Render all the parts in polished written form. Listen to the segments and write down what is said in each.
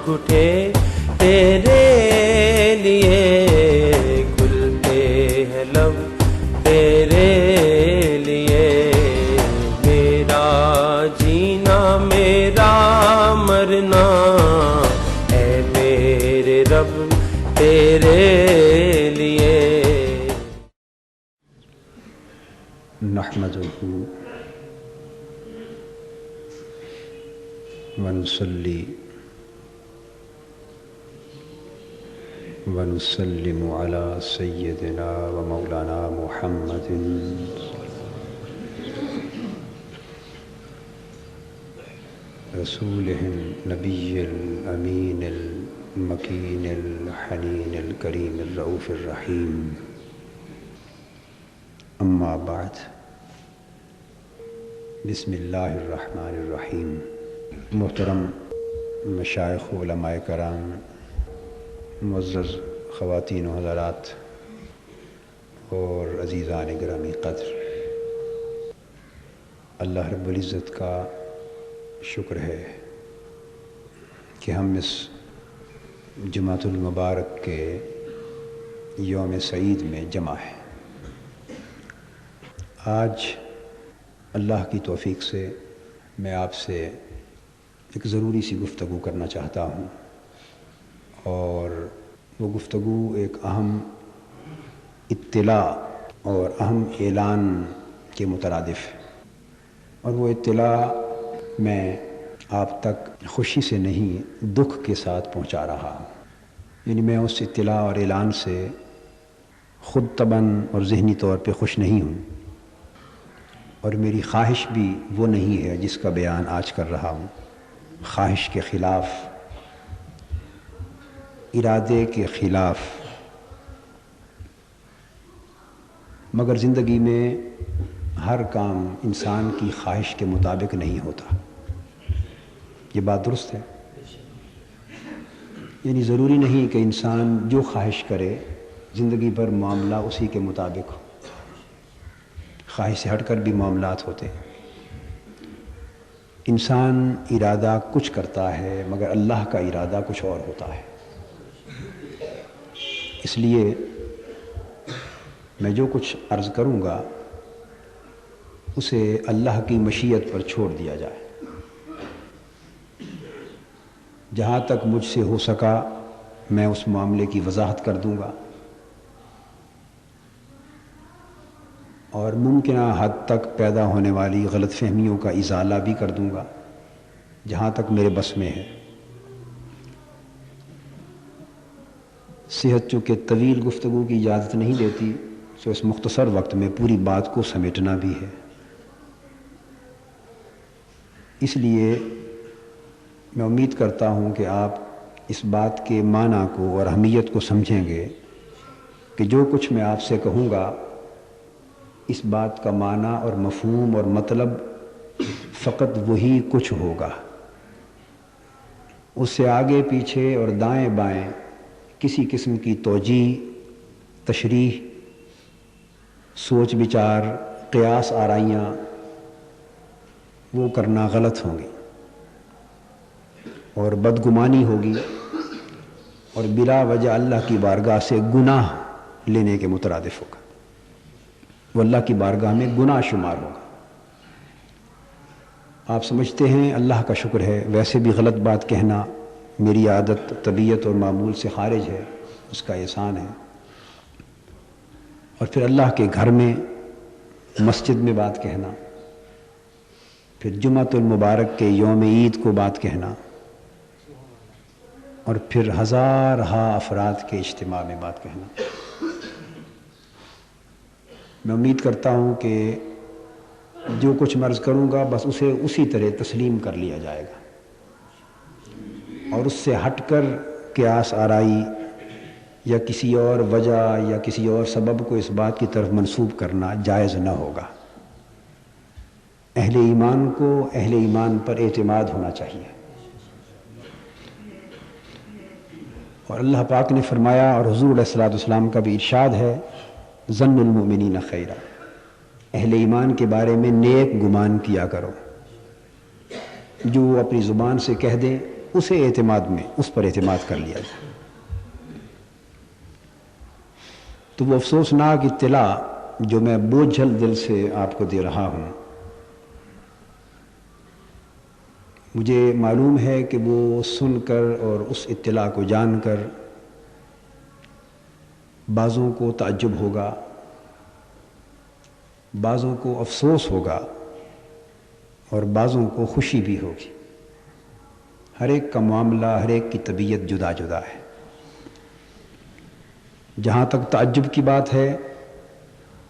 شوق اٹھے تیرے لیے، کھلتے ہیں لب تیرے لیے، میرا جینا میرا مرنا اے میرے رب تیرے لیے۔ نحمدہ ونصلی ونسلم علی سیدنا و مولانا محمد رسولہ النبی الامین المکین الحنین الکریم الرؤوف الرحیم، اما بعد، بسم اللہ الرحمن الرحیم۔ محترم مشائخ و علماء کرام، معزز خواتین و حضرات اور عزیزان گرامی قدر، اللہ رب العزت کا شکر ہے کہ ہم اس جمعۃ المبارک کے یوم سعید میں جمع ہیں۔ آج اللہ کی توفیق سے میں آپ سے ایک ضروری سی گفتگو کرنا چاہتا ہوں، اور وہ گفتگو ایک اہم اطلاع اور اہم اعلان کے مترادف ہے، اور وہ اطلاع میں آپ تک خوشی سے نہیں دکھ کے ساتھ پہنچا رہا ہوں۔ یعنی میں اس اطلاع اور اعلان سے خود طبعاً اور ذہنی طور پہ خوش نہیں ہوں، اور میری خواہش بھی وہ نہیں ہے جس کا بیان آج کر رہا ہوں۔ خواہش کے خلاف، ارادے کے خلاف، مگر زندگی میں ہر کام انسان کی خواہش کے مطابق نہیں ہوتا، یہ بات درست ہے۔ یعنی ضروری نہیں کہ انسان جو خواہش کرے زندگی بھر معاملہ اسی کے مطابق ہو، خواہش سے ہٹ کر بھی معاملات ہوتے ہیں۔ انسان ارادہ کچھ کرتا ہے مگر اللہ کا ارادہ کچھ اور ہوتا ہے۔ اس لیے میں جو کچھ عرض کروں گا اسے اللہ کی مشیت پر چھوڑ دیا جائے۔ جہاں تک مجھ سے ہو سکا میں اس معاملے کی وضاحت کر دوں گا، اور ممکنہ حد تک پیدا ہونے والی غلط فہمیوں کا ازالہ بھی کر دوں گا جہاں تک میرے بس میں ہے۔ صحت چونکہ طویل گفتگو کی اجازت نہیں دیتی، تو اس مختصر وقت میں پوری بات کو سمیٹنا بھی ہے۔ اس لیے میں امید کرتا ہوں کہ آپ اس بات کے معنی کو اور اہمیت کو سمجھیں گے کہ جو کچھ میں آپ سے کہوں گا اس بات کا معنی اور مفہوم اور مطلب فقط وہی کچھ ہوگا، اس سے آگے پیچھے اور دائیں بائیں کسی قسم کی توجیہ، تشریح، سوچ بچار، قیاس آرائیاں وہ کرنا غلط ہوں گی اور بدگمانی ہوگی، اور بلا وجہ اللہ کی بارگاہ سے گناہ لینے کے مترادف ہوگا، وہ اللہ کی بارگاہ میں گناہ شمار ہوگا۔ آپ سمجھتے ہیں اللہ کا شکر ہے، ویسے بھی غلط بات کہنا میری عادت، طبیعت اور معمول سے خارج ہے، اس کا احسان ہے۔ اور پھر اللہ کے گھر میں، مسجد میں بات کہنا، پھر جمعۃ المبارک کے یوم عید کو بات کہنا، اور پھر ہزارہا افراد کے اجتماع میں بات کہنا۔ میں امید کرتا ہوں کہ جو کچھ مرض کروں گا بس اسے اسی طرح تسلیم کر لیا جائے گا، اور اس سے ہٹ کر قیاس آرائی یا کسی اور وجہ یا کسی اور سبب کو اس بات کی طرف منسوب کرنا جائز نہ ہوگا۔ اہل ایمان کو اہل ایمان پر اعتماد ہونا چاہیے، اور اللہ پاک نے فرمایا، اور حضور علیہ الصلوٰۃ والسلام کا بھی ارشاد ہے، ظن المؤمنین خیرا، اہل ایمان کے بارے میں نیک گمان کیا کرو۔ جو اپنی زبان سے کہہ دیں اسے اعتماد میں اس پر اعتماد کر لیا جائے۔ تو وہ افسوسناک اطلاع جو میں بوجھل دل سے آپ کو دے رہا ہوں، مجھے معلوم ہے کہ وہ سن کر اور اس اطلاع کو جان کر بعضوں کو تعجب ہوگا، بعضوں کو افسوس ہوگا اور بعضوں کو خوشی بھی ہوگی۔ ہر ایک کا معاملہ، ہر ایک کی طبیعت جدا جدا ہے۔ جہاں تک تعجب کی بات ہے،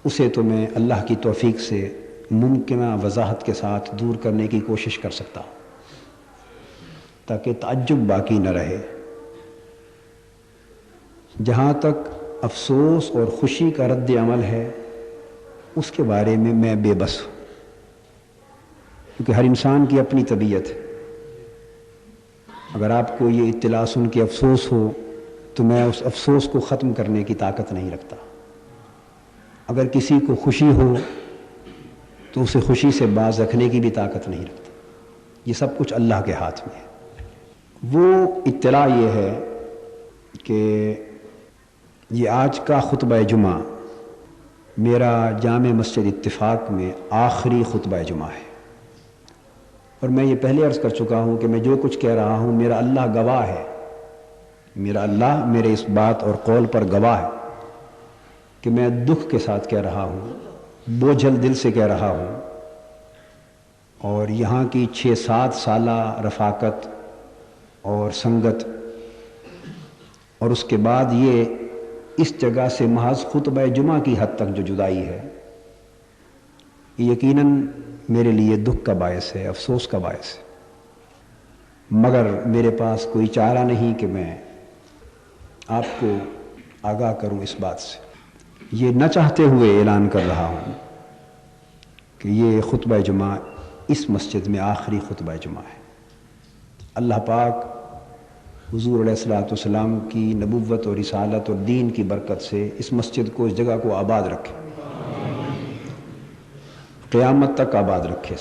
اسے تو میں اللہ کی توفیق سے ممکنہ وضاحت کے ساتھ دور کرنے کی کوشش کر سکتا ہوں تاکہ تعجب باقی نہ رہے۔ جہاں تک افسوس اور خوشی کا رد عمل ہے، اس کے بارے میں میں بے بس ہوں، کیونکہ ہر انسان کی اپنی طبیعت ہے۔ اگر آپ کو یہ اطلاع سن کے افسوس ہو تو میں اس افسوس کو ختم کرنے کی طاقت نہیں رکھتا۔ اگر کسی کو خوشی ہو تو اسے خوشی سے باز رکھنے کی بھی طاقت نہیں رکھتا۔ یہ سب کچھ اللہ کے ہاتھ میں ہے۔ وہ اطلاع یہ ہے کہ یہ آج کا خطبہ جمعہ میرا جامع مسجد اتفاق میں آخری خطبہ جمعہ ہے، اور میں یہ پہلے عرض کر چکا ہوں کہ میں جو کچھ کہہ رہا ہوں میرا اللہ گواہ ہے، میرا اللہ میرے اس بات اور قول پر گواہ ہے کہ میں دکھ کے ساتھ کہہ رہا ہوں، بوجھل دل سے کہہ رہا ہوں، اور یہاں کی 6-7 سالہ رفاقت اور سنگت، اور اس کے بعد یہ اس جگہ سے محض خطبہ جمعہ کی حد تک جو جدائی ہے، یہ یقیناً میرے لیے دکھ کا باعث ہے، افسوس کا باعث ہے، مگر میرے پاس کوئی چارہ نہیں کہ میں آپ کو آگاہ کروں اس بات سے۔ یہ نہ چاہتے ہوئے اعلان کر رہا ہوں کہ یہ خطبہ جمعہ اس مسجد میں آخری خطبہ جمعہ ہے۔ اللہ پاک حضور علیہ الصلوۃ والسلام کی نبوت اور رسالت اور دین کی برکت سے اس مسجد کو، اس جگہ کو آباد رکھے، قیامت تک آباد رکھے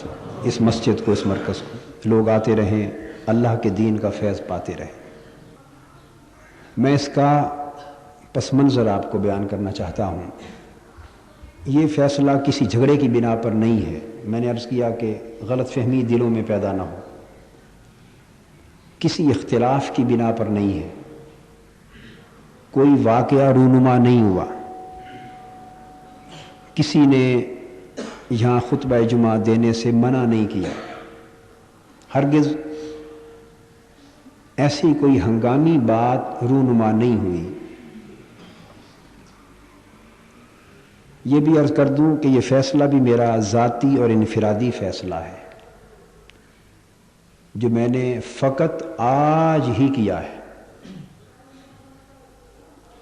اس مسجد کو، اس مرکز کو، لوگ آتے رہیں، اللہ کے دین کا فیض پاتے رہیں۔ میں اس کا پس منظر آپ کو بیان کرنا چاہتا ہوں۔ یہ فیصلہ کسی جھگڑے کی بنا پر نہیں ہے، میں نے عرض کیا کہ غلط فہمی دلوں میں پیدا نہ ہو، کسی اختلاف کی بنا پر نہیں ہے، کوئی واقعہ رونما نہیں ہوا، کسی نے یہاں خطبہ جمعہ دینے سے منع نہیں کیا، ہرگز ایسی کوئی ہنگامی بات رونما نہیں ہوئی۔ یہ بھی عرض کر دوں کہ یہ فیصلہ بھی میرا ذاتی اور انفرادی فیصلہ ہے، جو میں نے فقط آج ہی کیا ہے،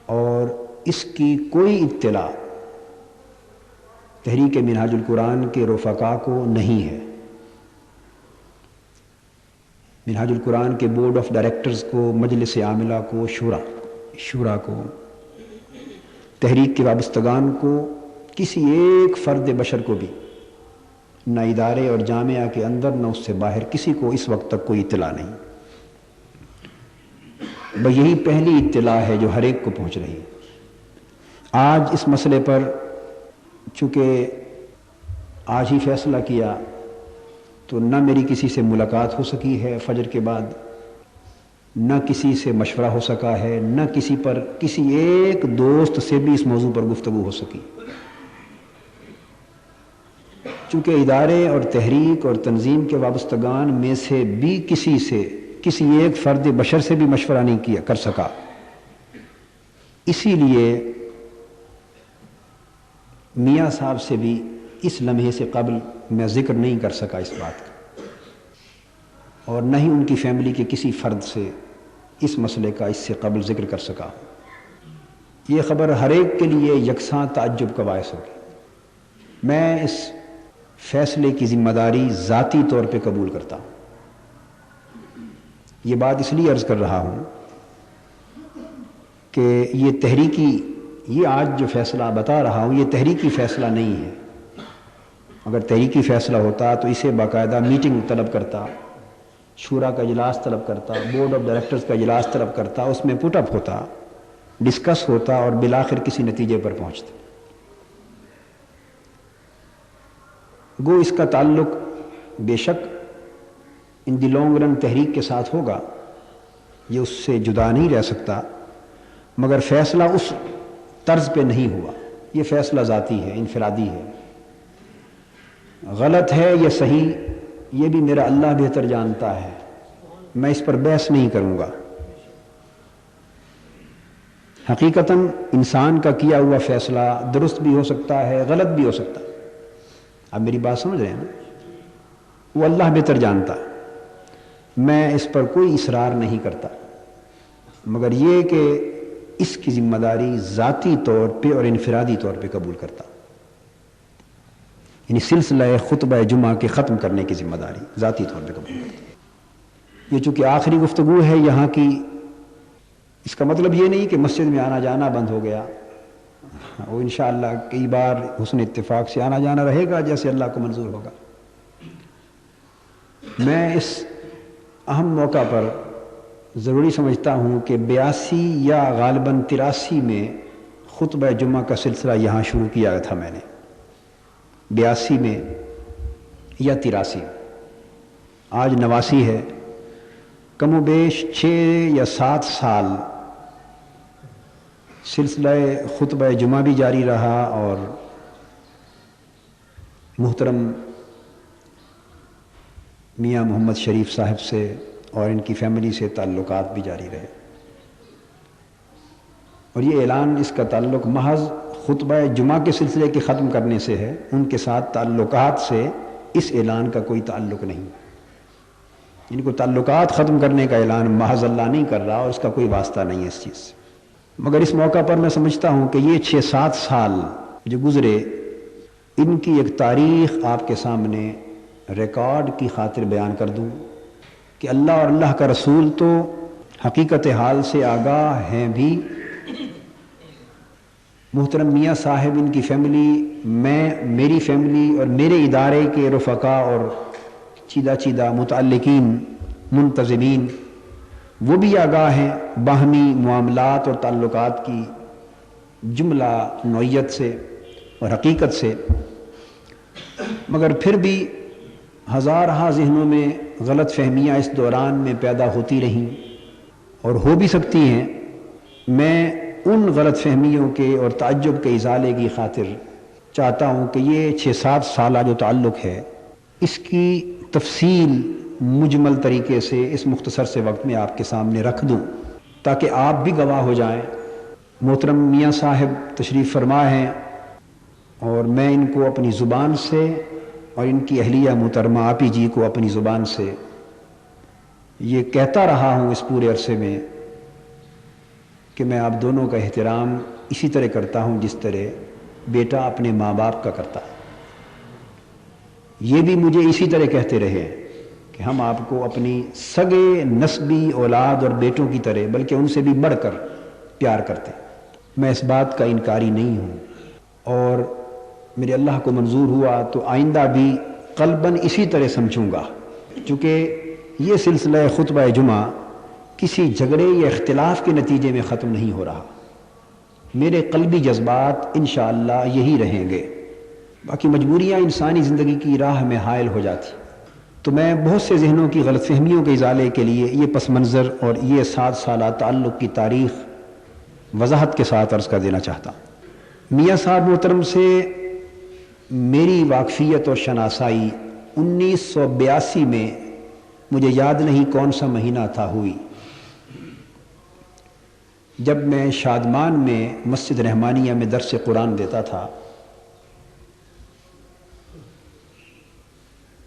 اور اس کی کوئی اطلاع تحریک منہاج القرآن کے رفقا کو نہیں ہے۔ منہاج القرآن کے بورڈ آف ڈائریکٹرز کو، مجلس عاملہ کو، شورا کو، تحریک کے وابستگان کو، کسی ایک فرد بشر کو بھی، نہ ادارے اور جامعہ کے اندر نہ اس سے باہر، کسی کو اس وقت تک کوئی اطلاع نہیں۔ بس یہی پہلی اطلاع ہے جو ہر ایک کو پہنچ رہی ہے۔ آج اس مسئلے پر چونکہ آج ہی فیصلہ کیا تو نہ میری کسی سے ملاقات ہو سکی ہے فجر کے بعد، نہ کسی سے مشورہ ہو سکا ہے، نہ کسی ایک دوست سے بھی اس موضوع پر گفتگو ہو سکی، چونکہ ادارے اور تحریک اور تنظیم کے وابستگان میں سے بھی کسی ایک فرد بشر سے بھی مشورہ نہیں کر سکا۔ اسی لیے میاں صاحب سے بھی اس لمحے سے قبل میں ذکر نہیں کر سکا اس بات کا، اور نہ ہی ان کی فیملی کے کسی فرد سے اس مسئلے کا اس سے قبل ذکر کر سکا۔ یہ خبر ہر ایک کے لیے یکساں تعجب کا باعث ہوگی۔ میں اس فیصلے کی ذمہ داری ذاتی طور پہ قبول کرتا ہوں۔ یہ بات اس لیے عرض کر رہا ہوں کہ یہ آج جو فیصلہ بتا رہا ہوں یہ تحریکی فیصلہ نہیں ہے۔ اگر تحریکی فیصلہ ہوتا تو اسے باقاعدہ میٹنگ طلب کرتا، شورا کا اجلاس طلب کرتا، بورڈ آف ڈائریکٹرز کا اجلاس طلب کرتا، اس میں پٹ اپ ہوتا، ڈسکس ہوتا اور بالآخر کسی نتیجے پر پہنچتا۔ گو اس کا تعلق بے شک ان دی لانگ رن تحریک کے ساتھ ہوگا، یہ اس سے جدا نہیں رہ سکتا، مگر فیصلہ اس طرز پہ نہیں ہوا، یہ فیصلہ ذاتی ہے، انفرادی ہے۔ غلط ہے یا صحیح یہ بھی میرا اللہ بہتر جانتا ہے، میں اس پر بحث نہیں کروں گا۔ حقیقتاً انسان کا کیا ہوا فیصلہ درست بھی ہو سکتا ہے، غلط بھی ہو سکتا ہے۔ آپ میری بات سمجھ رہے ہیں نا؟ وہ اللہ بہتر جانتا ہے، میں اس پر کوئی اصرار نہیں کرتا، مگر یہ کہ اس کی ذمہ داری ذاتی طور پہ اور انفرادی طور پہ قبول کرتا، یعنی سلسلہ خطبہ جمعہ کے ختم کرنے کی ذمہ داری ذاتی طور پہ قبول کرتا۔ یہ چونکہ آخری گفتگو ہے یہاں کی، اس کا مطلب یہ نہیں کہ مسجد میں آنا جانا بند ہو گیا، وہ انشاءاللہ کئی بار حسن اتفاق سے آنا جانا رہے گا جیسے اللہ کو منظور ہوگا۔ میں اس اہم موقع پر ضروری سمجھتا ہوں کہ 82 یا غالباً 83 میں خطبہ جمعہ کا سلسلہ یہاں شروع کیا تھا میں نے، 82 میں یا 83، آج 89 ہے، کم و بیش 6 یا 7 سال سلسلہ خطبہ جمعہ بھی جاری رہا اور محترم میاں محمد شریف صاحب سے اور ان کی فیملی سے تعلقات بھی جاری رہے، اور یہ اعلان اس کا تعلق محض خطبہ جمعہ کے سلسلے کے ختم کرنے سے ہے، ان کے ساتھ تعلقات سے اس اعلان کا کوئی تعلق نہیں، ان کو تعلقات ختم کرنے کا اعلان محض اللہ نہیں کر رہا اور اس کا کوئی واسطہ نہیں ہے اس چیز سے۔ مگر اس موقع پر میں سمجھتا ہوں کہ یہ 6-7 سال جو گزرے ان کی ایک تاریخ آپ کے سامنے ریکارڈ کی خاطر بیان کر دوں کہ اللہ اور اللہ کا رسول تو حقیقت حال سے آگاہ ہیں بھی، محترم میاں صاحب، ان کی فیملی، میں، میری فیملی اور میرے ادارے کے رفقا اور چیدہ متعلقین منتظمین وہ بھی آگاہ ہیں باہمی معاملات اور تعلقات کی جملہ نوعیت سے اور حقیقت سے، مگر پھر بھی ہزارہا ذہنوں میں غلط فہمیاں اس دوران میں پیدا ہوتی رہیں اور ہو بھی سکتی ہیں۔ میں ان غلط فہمیوں کے اور تعجب کے ازالے کی خاطر چاہتا ہوں کہ یہ 6-7 سالہ جو تعلق ہے اس کی تفصیل مجمل طریقے سے اس مختصر سے وقت میں آپ کے سامنے رکھ دوں تاکہ آپ بھی گواہ ہو جائیں۔ محترم میاں صاحب تشریف فرما ہیں اور میں ان کو اپنی زبان سے اور ان کی اہلیہ محترمہ آپی جی کو اپنی زبان سے یہ کہتا رہا ہوں اس پورے عرصے میں کہ میں آپ دونوں کا احترام اسی طرح کرتا ہوں جس طرح بیٹا اپنے ماں باپ کا کرتا ہے۔ یہ بھی مجھے اسی طرح کہتے رہے کہ ہم آپ کو اپنی سگے نسبی اولاد اور بیٹوں کی طرح بلکہ ان سے بھی بڑھ کر پیار کرتے۔ میں اس بات کا انکاری نہیں ہوں اور میرے اللہ کو منظور ہوا تو آئندہ بھی قلباً اسی طرح سمجھوں گا، چونکہ یہ سلسلہ خطبہ جمعہ کسی جھگڑے یا اختلاف کے نتیجے میں ختم نہیں ہو رہا، میرے قلبی جذبات انشاءاللہ یہی رہیں گے، باقی مجبوریاں انسانی زندگی کی راہ میں حائل ہو جاتی۔ تو میں بہت سے ذہنوں کی غلط فہمیوں کے ازالے کے لیے یہ پس منظر اور یہ 7 سالہ تعلق کی تاریخ وضاحت کے ساتھ عرض کر دینا چاہتا ہوں۔ میاں صاحب محترم سے میری واقفیت اور شناسائی 1982 میں، مجھے یاد نہیں کون سا مہینہ تھا، ہوئی جب میں شادمان میں مسجد رحمانیہ میں درس قرآن دیتا تھا۔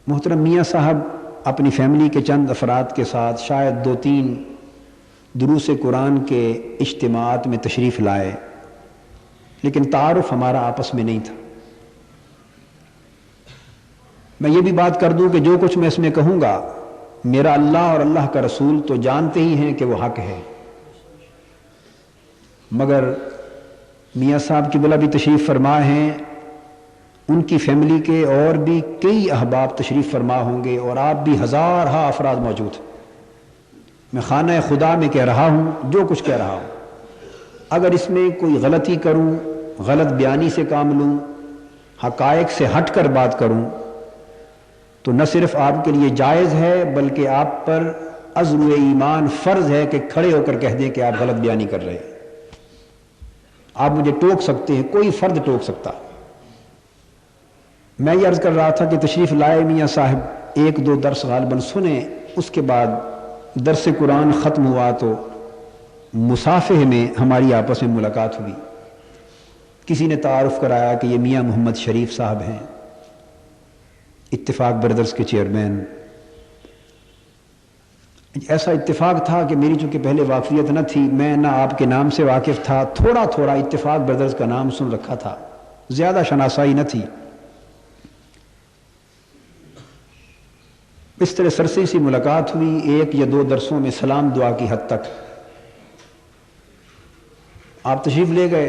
محترم میاں صاحب اپنی فیملی کے چند افراد کے ساتھ شاید 2-3 دروس قرآن کے اجتماعات میں تشریف لائے، لیکن تعارف ہمارا آپس میں نہیں تھا۔ میں یہ بھی بات کر دوں کہ جو کچھ میں اس میں کہوں گا میرا اللہ اور اللہ کا رسول تو جانتے ہی ہیں کہ وہ حق ہے، مگر میاں صاحب کی بلا بھی تشریف فرما ہیں ان کی فیملی کے اور بھی کئی احباب تشریف فرما ہوں گے اور آپ بھی ہزارہا افراد موجود ہیں۔ میں خانہ خدا میں کہہ رہا ہوں جو کچھ کہہ رہا ہوں، اگر اس میں کوئی غلطی کروں، غلط بیانی سے کام لوں، حقائق سے ہٹ کر بات کروں، تو نہ صرف آپ کے لیے جائز ہے بلکہ آپ پر عزم ایمان فرض ہے کہ کھڑے ہو کر کہہ دیں کہ آپ غلط بیانی کر رہے ہیں۔ آپ مجھے ٹوک سکتے ہیں، کوئی فرد ٹوک سکتا۔ میں یہ عرض کر رہا تھا کہ تشریف لائے میاں صاحب، ایک دو درس غالباً سنیں، اس کے بعد درس قرآن ختم ہوا تو مصافحے میں ہماری آپس میں ملاقات ہوئی۔ کسی نے تعارف کرایا کہ یہ میاں محمد شریف صاحب ہیں، اتفاق بردرز کے چیئرمین۔ ایسا اتفاق تھا کہ میری چونکہ پہلے واقفیت نہ تھی، میں نہ آپ کے نام سے واقف تھا، تھوڑا تھوڑا اتفاق بردرز کا نام سن رکھا تھا، زیادہ شناسائی نہ تھی۔ اس طرح سرسری سی ملاقات ہوئی، ایک یا دو درسوں میں سلام دعا کی حد تک۔ آپ تشریف لے گئے،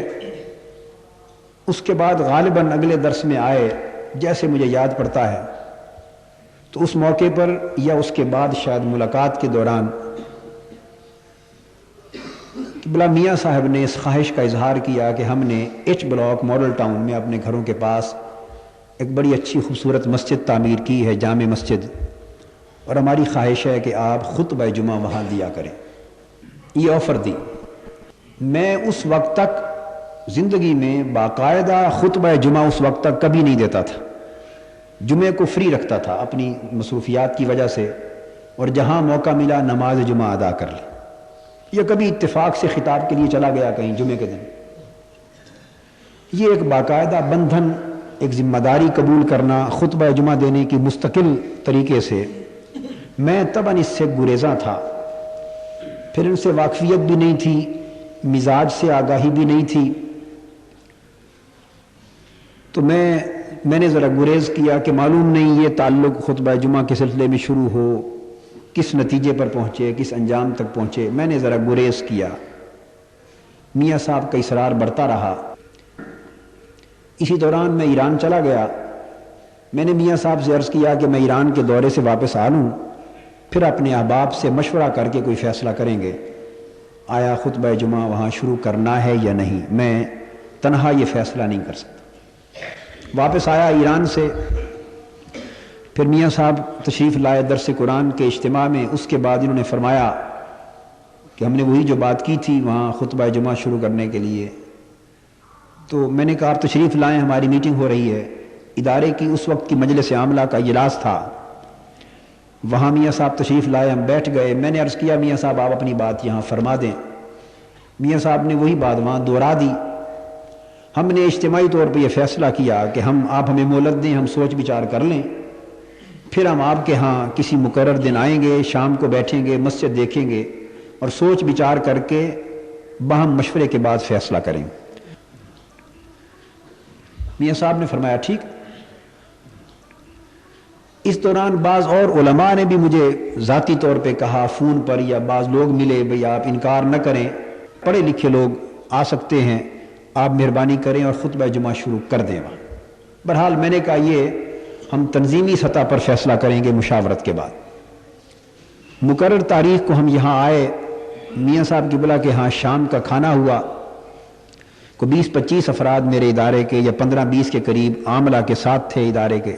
اس کے بعد غالباً اگلے درس میں آئے، جیسے مجھے یاد پڑتا ہے، تو اس موقع پر یا اس کے بعد شاید ملاقات کے دوران بلا میاں صاحب نے اس خواہش کا اظہار کیا کہ ہم نے ایچ بلاک ماڈل ٹاؤن میں اپنے گھروں کے پاس ایک بڑی اچھی خوبصورت مسجد تعمیر کی ہے، جامع مسجد، اور ہماری خواہش ہے کہ آپ خطبہ جمعہ وہاں دیا کریں۔ یہ آفر دی۔ میں اس وقت تک زندگی میں باقاعدہ خطبہ جمعہ اس وقت تک کبھی نہیں دیتا تھا، جمعے کو فری رکھتا تھا اپنی مصروفیات کی وجہ سے، اور جہاں موقع ملا نماز جمعہ ادا کر لی، یا کبھی اتفاق سے خطاب کے لیے چلا گیا کہیں جمعے کے دن۔ یہ ایک باقاعدہ بندھن، ایک ذمہ داری قبول کرنا، خطبہ جمعہ دینے کی مستقل طریقے سے، میں طبعاً اس سے گریزاں تھا۔ پھر ان سے واقفیت بھی نہیں تھی، مزاج سے آگاہی بھی نہیں تھی، تو میں نے ذرا گریز کیا کہ معلوم نہیں یہ تعلق خطبہ جمعہ کے سلسلے میں شروع ہو، کس نتیجے پر پہنچے، کس انجام تک پہنچے، میں نے ذرا گریز کیا۔ میاں صاحب کا اصرار بڑھتا رہا۔ اسی دوران میں ایران چلا گیا۔ میں نے میاں صاحب سے عرض کیا کہ میں ایران کے دورے سے واپس آ لوں، پھر اپنے احباب سے مشورہ کر کے کوئی فیصلہ کریں گے، آیا خطبہ جمعہ وہاں شروع کرنا ہے یا نہیں۔ میں تنہا یہ فیصلہ نہیں کر سکتا۔ واپس آیا ایران سے، پھر میاں صاحب تشریف لائے درس قرآن کے اجتماع میں۔ اس کے بعد انہوں نے فرمایا کہ ہم نے وہی جو بات کی تھی وہاں خطبہ جمعہ شروع کرنے کے لیے، تو میں نے کہا آپ تشریف لائیں، ہماری میٹنگ ہو رہی ہے۔ ادارے کی اس وقت کی مجلس عاملہ کا اجلاس تھا، وہاں میاں صاحب تشریف لائے، ہم بیٹھ گئے۔ میں نے عرض کیا میاں صاحب آپ اپنی بات یہاں فرما دیں۔ میاں صاحب نے وہی بات وہاں دہرا دی۔ ہم نے اجتماعی طور پہ یہ فیصلہ کیا کہ آپ ہمیں مہلت دیں، ہم سوچ بچار کر لیں، پھر ہم آپ کے ہاں کسی مقرر دن آئیں گے، شام کو بیٹھیں گے، مسجد دیکھیں گے اور سوچ بچار کر کے باہم مشورے کے بعد فیصلہ کریں۔ میاں صاحب نے فرمایا ٹھیک۔ اس دوران بعض اور علماء نے بھی مجھے ذاتی طور پہ کہا، فون پر یا بعض لوگ ملے، بھئی آپ انکار نہ کریں، پڑھے لکھے لوگ آ سکتے ہیں، آپ مہربانی کریں اور خطبہ جمعہ شروع کر دیں وہاں۔ بہرحال میں نے کہا یہ ہم تنظیمی سطح پر فیصلہ کریں گے مشاورت کے بعد۔ مقرر تاریخ کو ہم یہاں آئے، میاں صاحب کی بلا کے ہاں شام کا کھانا ہوا، کو 20-25 افراد میرے ادارے کے یا 15-20 کے قریب عاملہ کے ساتھ تھے ادارے کے۔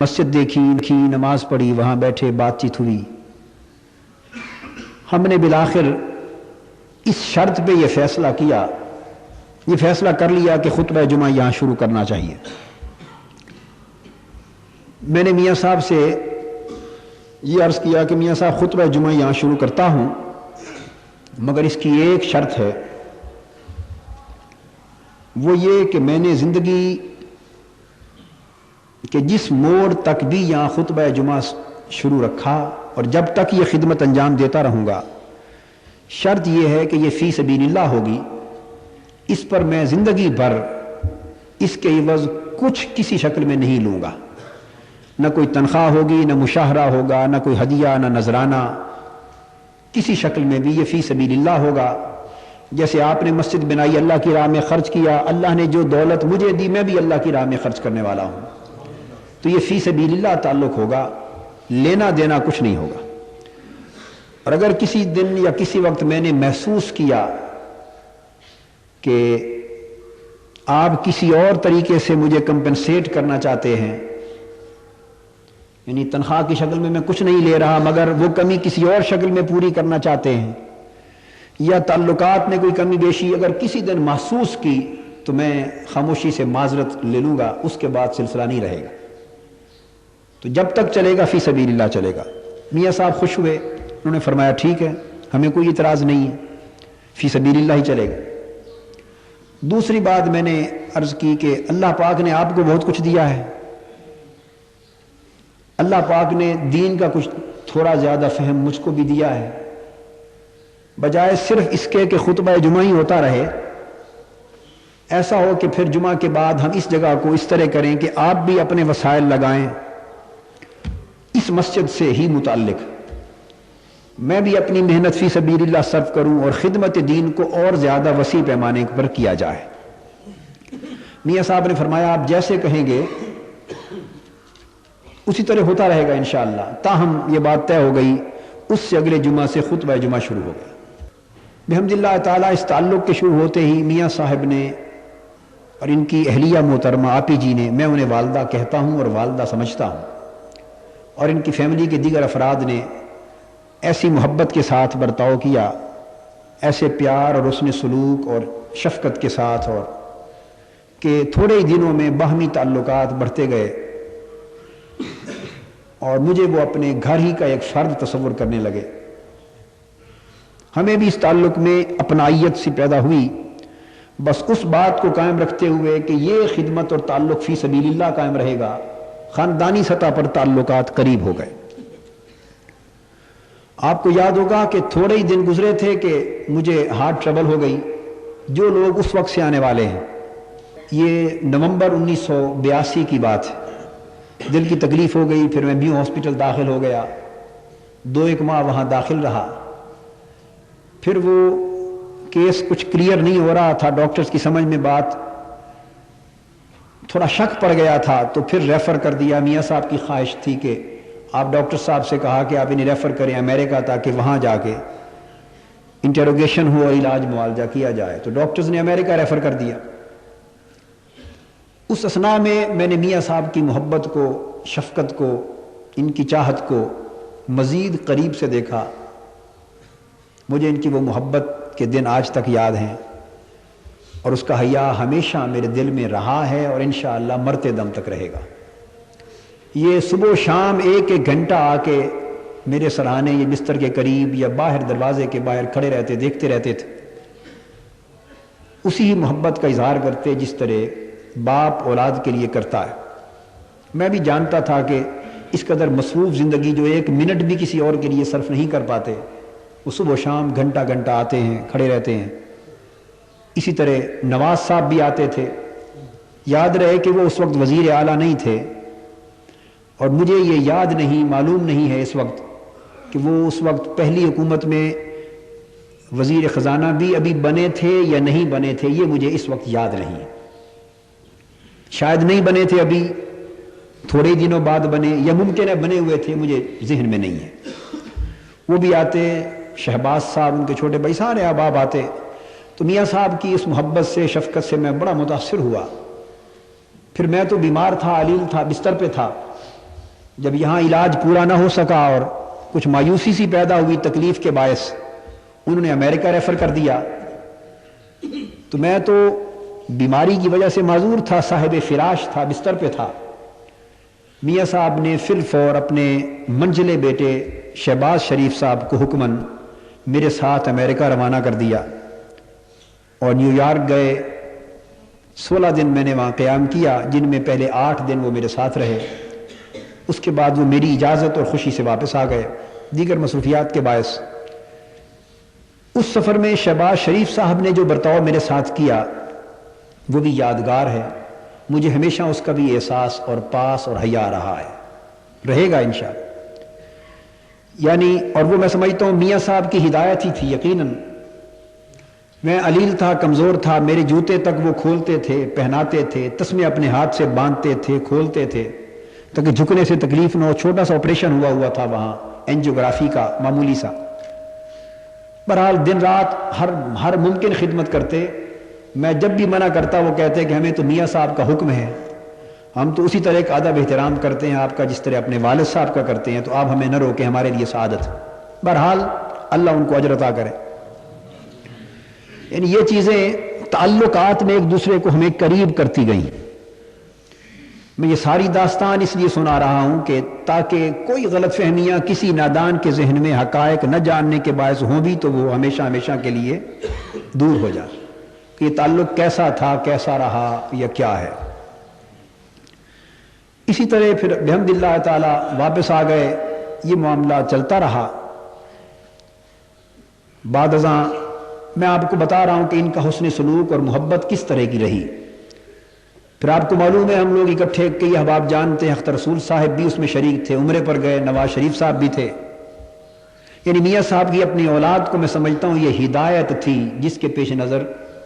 مسجد دیکھی، نماز پڑھی، وہاں بیٹھے، بات چیت ہوئی۔ ہم نے بالآخر اس شرط پہ یہ فیصلہ کر لیا کہ خطبہ جمعہ یہاں شروع کرنا چاہیے۔ میں نے میاں صاحب سے یہ عرض کیا کہ میاں صاحب خطبہ جمعہ یہاں شروع کرتا ہوں، مگر اس کی ایک شرط ہے، وہ یہ کہ میں نے زندگی کہ جس موڑ تک بھی یہاں خطبہ جمعہ شروع رکھا اور جب تک یہ خدمت انجام دیتا رہوں گا، شرط یہ ہے کہ یہ فی سبیل اللہ ہوگی، اس پر میں زندگی بھر اس کے عوض کچھ کسی شکل میں نہیں لوں گا، نہ کوئی تنخواہ ہوگی، نہ مشاہرہ ہوگا، نہ کوئی ہدیہ، نہ نذرانہ، کسی شکل میں بھی یہ فی سبیل اللہ ہوگا۔ جیسے آپ نے مسجد بنائی، اللہ کی راہ میں خرچ کیا، اللہ نے جو دولت مجھے دی میں بھی اللہ کی راہ میں خرچ کرنے والا ہوں، تو یہ فی سبیل اللہ تعلق ہوگا، لینا دینا کچھ نہیں ہوگا۔ اور اگر کسی دن یا کسی وقت میں نے محسوس کیا کہ آپ کسی اور طریقے سے مجھے کمپنسیٹ کرنا چاہتے ہیں، یعنی تنخواہ کی شکل میں میں کچھ نہیں لے رہا مگر وہ کمی کسی اور شکل میں پوری کرنا چاہتے ہیں، یا تعلقات میں کوئی کمی بیشی اگر کسی دن محسوس کی تو میں خاموشی سے معذرت لے لوں گا، اس کے بعد سلسلہ نہیں رہے گا۔ تو جب تک چلے گا فی سبیل اللہ چلے گا۔ میاں صاحب خوش ہوئے، انہوں نے فرمایا ٹھیک ہے، ہمیں کوئی اعتراض نہیں ہے، فی سبیل اللہ ہی چلے گا۔ دوسری بات میں نے عرض کی کہ اللہ پاک نے آپ کو بہت کچھ دیا ہے، اللہ پاک نے دین کا کچھ تھوڑا زیادہ فہم مجھ کو بھی دیا ہے، بجائے صرف اس کے کہ خطبہ جمعہ ہی ہوتا رہے، ایسا ہو کہ پھر جمعہ کے بعد ہم اس جگہ کو اس طرح کریں کہ آپ بھی اپنے وسائل لگائیں اس مسجد سے ہی متعلق، میں بھی اپنی محنت فی سبیل اللہ صرف کروں اور خدمت دین کو اور زیادہ وسیع پیمانے پر کیا جائے۔ میاں صاحب نے فرمایا آپ جیسے کہیں گے اسی طرح ہوتا رہے گا انشاءاللہ۔ تاہم یہ بات طے ہو گئی، اس سے اگلے جمعہ سے خطبہ جمعہ شروع ہو گیا۔ بحمد اللہ تعالیٰ اس تعلق کے شروع ہوتے ہی میاں صاحب نے اور ان کی اہلیہ محترمہ آپی جی نے، میں انہیں والدہ کہتا ہوں اور والدہ سمجھتا ہوں، اور ان کی فیملی کے دیگر افراد نے ایسی محبت کے ساتھ برتاؤ کیا، ایسے پیار اور حسن سلوک اور شفقت کے ساتھ، اور کہ تھوڑے ہی دنوں میں باہمی تعلقات بڑھتے گئے اور مجھے وہ اپنے گھر ہی کا ایک فرد تصور کرنے لگے۔ ہمیں بھی اس تعلق میں اپنائیت سی پیدا ہوئی، بس اس بات کو قائم رکھتے ہوئے کہ یہ خدمت اور تعلق فی سبیل اللہ قائم رہے گا۔ خاندانی سطح پر تعلقات قریب ہو گئے۔ آپ کو یاد ہوگا کہ تھوڑے ہی دن گزرے تھے کہ مجھے ہارٹ ٹربل ہو گئی، جو لوگ اس وقت سے آنے والے ہیں، یہ نومبر 1982 کی بات ہے۔ دل کی تکلیف ہو گئی، پھر میں بیو ہاسپٹل داخل ہو گیا، 2-1 ماہ وہاں داخل رہا، پھر وہ کیس کچھ کلیئر نہیں ہو رہا تھا، ڈاکٹرز کی سمجھ میں بات تھوڑا شک پڑ گیا تھا، تو پھر ریفر کر دیا۔ میاں صاحب کی خواہش تھی کہ آپ ڈاکٹر صاحب سے کہا کہ آپ انہیں ریفر کریں امریکہ تاکہ وہاں جا کے انٹروگیشن ہو اور علاج معالجہ کیا جائے، تو ڈاکٹرز نے امریکہ ریفر کر دیا۔ اس اثناء میں نے میاں صاحب کی محبت کو، شفقت کو، ان کی چاہت کو مزید قریب سے دیکھا۔ مجھے ان کی وہ محبت کے دن آج تک یاد ہیں، اور اس کا حیا ہمیشہ میرے دل میں رہا ہے اور انشاءاللہ مرتے دم تک رہے گا۔ یہ صبح و شام 1-1 گھنٹہ آ کے میرے سرہانے یہ بستر کے قریب یا باہر دروازے کے باہر کھڑے رہتے، دیکھتے رہتے تھے، اسی محبت کا اظہار کرتے جس طرح باپ اولاد کے لیے کرتا ہے۔ میں بھی جانتا تھا کہ اس قدر مصروف زندگی جو 1 منٹ بھی کسی اور کے لیے صرف نہیں کر پاتے، وہ صبح و شام گھنٹہ گھنٹہ آتے ہیں، کھڑے رہتے ہیں۔ اسی طرح نواز صاحب بھی آتے تھے۔ یاد رہے کہ وہ اس وقت وزیر اعلیٰ نہیں تھے، اور مجھے یہ یاد نہیں، معلوم نہیں ہے اس وقت کہ وہ اس وقت پہلی حکومت میں وزیر خزانہ بھی ابھی بنے تھے یا نہیں بنے تھے، یہ مجھے اس وقت یاد نہیں ہے۔ شاید نہیں بنے تھے، ابھی تھوڑے دنوں بعد بنے، یا ممکن ہے بنے ہوئے تھے، مجھے ذہن میں نہیں ہے۔ وہ بھی آتے، شہباز صاحب ان کے چھوٹے بھائی، سارے احباب آتے۔ تو میاں صاحب کی اس محبت سے، شفقت سے میں بڑا متاثر ہوا۔ پھر میں تو بیمار تھا، علیل تھا، بستر پہ تھا۔ جب یہاں علاج پورا نہ ہو سکا اور کچھ مایوسی سی پیدا ہوئی تکلیف کے باعث، انہوں نے امریکہ ریفر کر دیا۔ تو میں تو بیماری کی وجہ سے معذور تھا، صاحب فراش تھا، بستر پہ تھا۔ میاں صاحب نے فی الفور اپنے منجلے بیٹے شہباز شریف صاحب کو حکماً میرے ساتھ امریکہ روانہ کر دیا، اور نیو یارک گئے۔ 16 دن میں نے وہاں قیام کیا، جن میں پہلے 8 دن وہ میرے ساتھ رہے۔ اس کے بعد وہ میری اجازت اور خوشی سے واپس آ گئے دیگر مصروفیات کے باعث۔ اس سفر میں شہباز شریف صاحب نے جو برتاؤ میرے ساتھ کیا وہ بھی یادگار ہے، مجھے ہمیشہ اس کا بھی احساس اور پاس اور حیا رہا ہے، رہے گا انشاءاللہ۔ یعنی اور وہ میں سمجھتا ہوں میاں صاحب کی ہدایت ہی تھی یقیناً میں علیل تھا، کمزور تھا، میرے جوتے تک وہ کھولتے تھے، پہناتے تھے، تسمے اپنے ہاتھ سے باندھتے تھے، کھولتے تھے تاکہ جھکنے سے تکلیف نہ ہو. چھوٹا سا آپریشن ہوا تھا وہاں، اینجیوگرافی کا معمولی سا. بہرحال دن رات ہر ممکن خدمت کرتے. میں جب بھی منع کرتا وہ کہتے کہ ہمیں تو میاں صاحب کا حکم ہے، ہم تو اسی طرح کا ادب احترام کرتے ہیں آپ کا جس طرح اپنے والد صاحب کا کرتے ہیں، تو آپ ہمیں نہ روکیں، ہمارے لیے سعادت. بہرحال اللہ ان کو اجر عطا کرے. یعنی یہ چیزیں تعلقات میں ایک دوسرے کو ہمیں قریب کرتی گئیں. میں یہ ساری داستان اس لیے سنا رہا ہوں کہ تاکہ کوئی غلط فہمیاں کسی نادان کے ذہن میں حقائق نہ جاننے کے باعث ہوں بھی تو وہ ہمیشہ ہمیشہ کے لیے دور ہو جائے کہ یہ تعلق کیسا تھا، کیسا رہا، یا کیا ہے. اسی طرح پھر بحمد اللہ تعالی واپس آ گئے. یہ معاملہ چلتا رہا. بعد ازاں میں آپ کو بتا رہا ہوں کہ ان کا حسن سلوک اور محبت کس طرح کی رہی. پھر آپ کو معلوم ہے ہم لوگ اکٹھے کئی احباب جانتے ہیں، اختر رسول صاحب بھی اس میں شریک تھے، عمرے پر گئے، نواز شریف صاحب بھی تھے. یعنی میاں صاحب کی اپنی اولاد کو میں سمجھتا ہوں یہ ہدایت تھی جس کے پیش نظر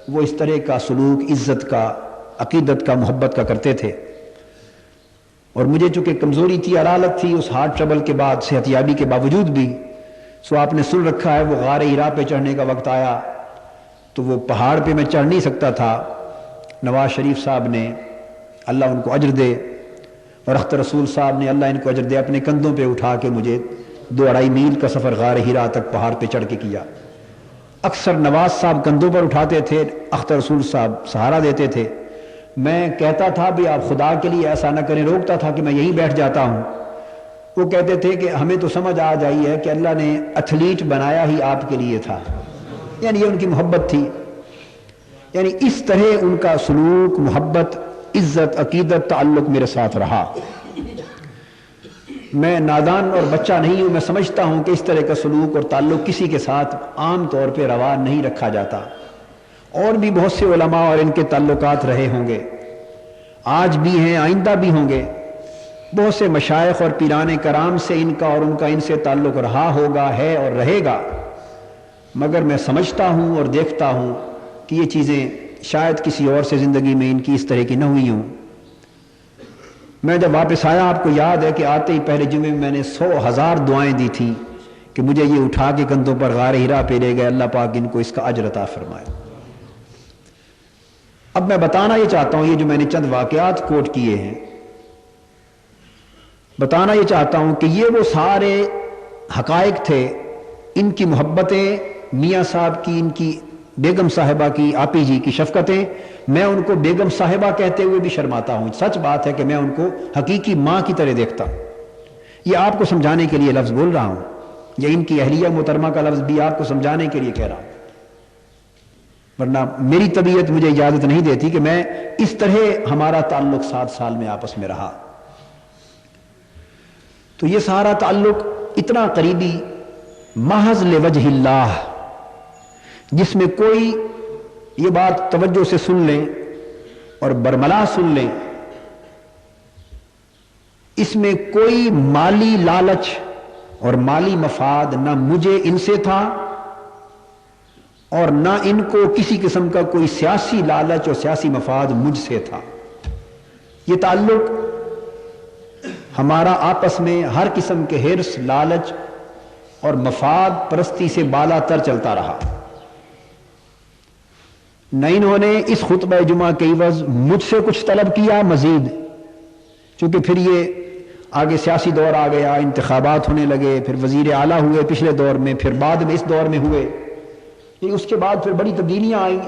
وہ اس طرح کا سلوک عزت کا، عقیدت کا، محبت کا کرتے تھے. اور مجھے چونکہ کمزوری تھی، علالت تھی، اس ہارٹ ٹربل کے بعد صحت یابی کے باوجود بھی، سو آپ نے سن رکھا ہے وہ غار ہرا پہ چڑھنے کا وقت آیا تو وہ پہاڑ پہ میں چڑھ نہیں سکتا تھا. نواز شریف صاحب نے، اللہ ان کو اجر دے، اور اختر رسول صاحب نے، اللہ ان کو اجر دے، اپنے کندھوں پہ اٹھا کے مجھے 2-2.5 میل کا سفر غار ہرا تک پہاڑ پہ چڑھ کے کیا. اکثر نواز صاحب کندھوں پر اٹھاتے تھے، اختر رسول صاحب سہارا دیتے تھے. میں کہتا تھا بھی آپ خدا کے لیے ایسا نہ کریں، روکتا تھا کہ میں یہیں بیٹھ جاتا ہوں. وہ کہتے تھے کہ ہمیں تو سمجھ آ جائی ہے کہ اللہ نے ایتھلیٹ بنایا ہی آپ کے لیے تھا. یعنی یہ ان کی محبت تھی. یعنی اس طرح ان کا سلوک، محبت، عزت، عقیدت، تعلق میرے ساتھ رہا. میں نادان اور بچہ نہیں ہوں، میں سمجھتا ہوں کہ اس طرح کا سلوک اور تعلق کسی کے ساتھ عام طور پہ روا نہیں رکھا جاتا. اور بھی بہت سے علماء اور ان کے تعلقات رہے ہوں گے، آج بھی ہیں، آئندہ بھی ہوں گے. بہت سے مشائخ اور پیران کرام سے ان کا اور ان کا ان سے تعلق رہا ہوگا، ہے اور رہے گا. مگر میں سمجھتا ہوں اور دیکھتا ہوں کہ یہ چیزیں شاید کسی اور سے زندگی میں ان کی اس طرح کی نہ ہوئی ہوں. میں جب واپس آیا، آپ کو یاد ہے کہ آتے ہی پہلے جمعے میں نے 100,000 دعائیں دی تھی کہ مجھے یہ اٹھا کے کندھوں پر غار ہرا پہ لے گئے، اللہ پاک ان کو اس کا اجر عطا فرمائے. اب میں بتانا یہ چاہتا ہوں، یہ جو میں نے چند واقعات کوٹ کیے ہیں، بتانا یہ چاہتا ہوں کہ یہ وہ سارے حقائق تھے. ان کی محبتیں، میاں صاحب کی، ان کی بیگم صاحبہ کی، آپی جی کی شفقتیں، میں ان کو بیگم صاحبہ کہتے ہوئے بھی شرماتا ہوں. سچ بات ہے کہ میں ان کو حقیقی ماں کی طرح دیکھتا ہوں. یہ آپ کو سمجھانے کے لیے لفظ بول رہا ہوں، یا ان کی اہلیہ محترمہ کا لفظ بھی آپ کو سمجھانے کے لیے کہہ رہا ہوں، ورنہ میری طبیعت مجھے اجازت نہیں دیتی کہ میں اس طرح ہمارا تعلق 7 سال میں آپس میں رہا. تو یہ سارا تعلق اتنا قریبی، محض لوجہ اللہ، جس میں کوئی، یہ بات توجہ سے سن لیں اور برملا سن لیں، اس میں کوئی مالی لالچ اور مالی مفاد نہ مجھے ان سے تھا اور نہ ان کو کسی قسم کا کوئی سیاسی لالچ اور سیاسی مفاد مجھ سے تھا. یہ تعلق ہمارا آپس میں ہر قسم کے حرص، لالچ اور مفاد پرستی سے بالا تر چلتا رہا. نہ انہوں نے اس خطبہ جمعہ کے عوض مجھ سے کچھ طلب کیا مزید، چونکہ پھر یہ آگے سیاسی دور آ گیا، انتخابات ہونے لگے، پھر وزیر اعلیٰ ہوئے پچھلے دور میں، پھر بعد میں اس دور میں ہوئے. اس کے بعد پھر بڑی تبدیلیاں آئیں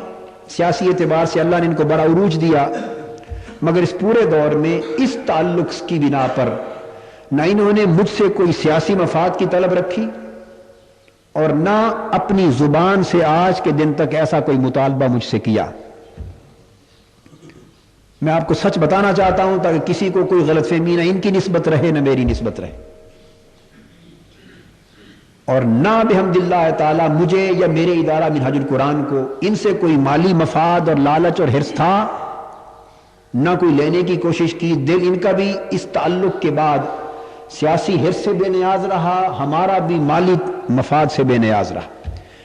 سیاسی اعتبار سے، اللہ نے ان کو بڑا عروج دیا. مگر اس پورے دور میں اس تعلق کی بنا پر نہ انہوں نے مجھ سے کوئی سیاسی مفاد کی طلب رکھی اور نہ اپنی زبان سے آج کے دن تک ایسا کوئی مطالبہ مجھ سے کیا. میں آپ کو سچ بتانا چاہتا ہوں تاکہ کسی کو کوئی غلط فہمی نہ ان کی نسبت رہے نہ میری نسبت رہے. اور نہ بحمد اللہ تعالی مجھے یا میرے ادارہ منہاج القرآن کو ان سے کوئی مالی مفاد اور لالچ اور حرص تھا، نہ کوئی لینے کی کوشش کی. دل ان کا بھی اس تعلق کے بعد سیاسی حرص سے بے نیاز رہا، ہمارا بھی مالی مفاد سے بے نیاز رہا.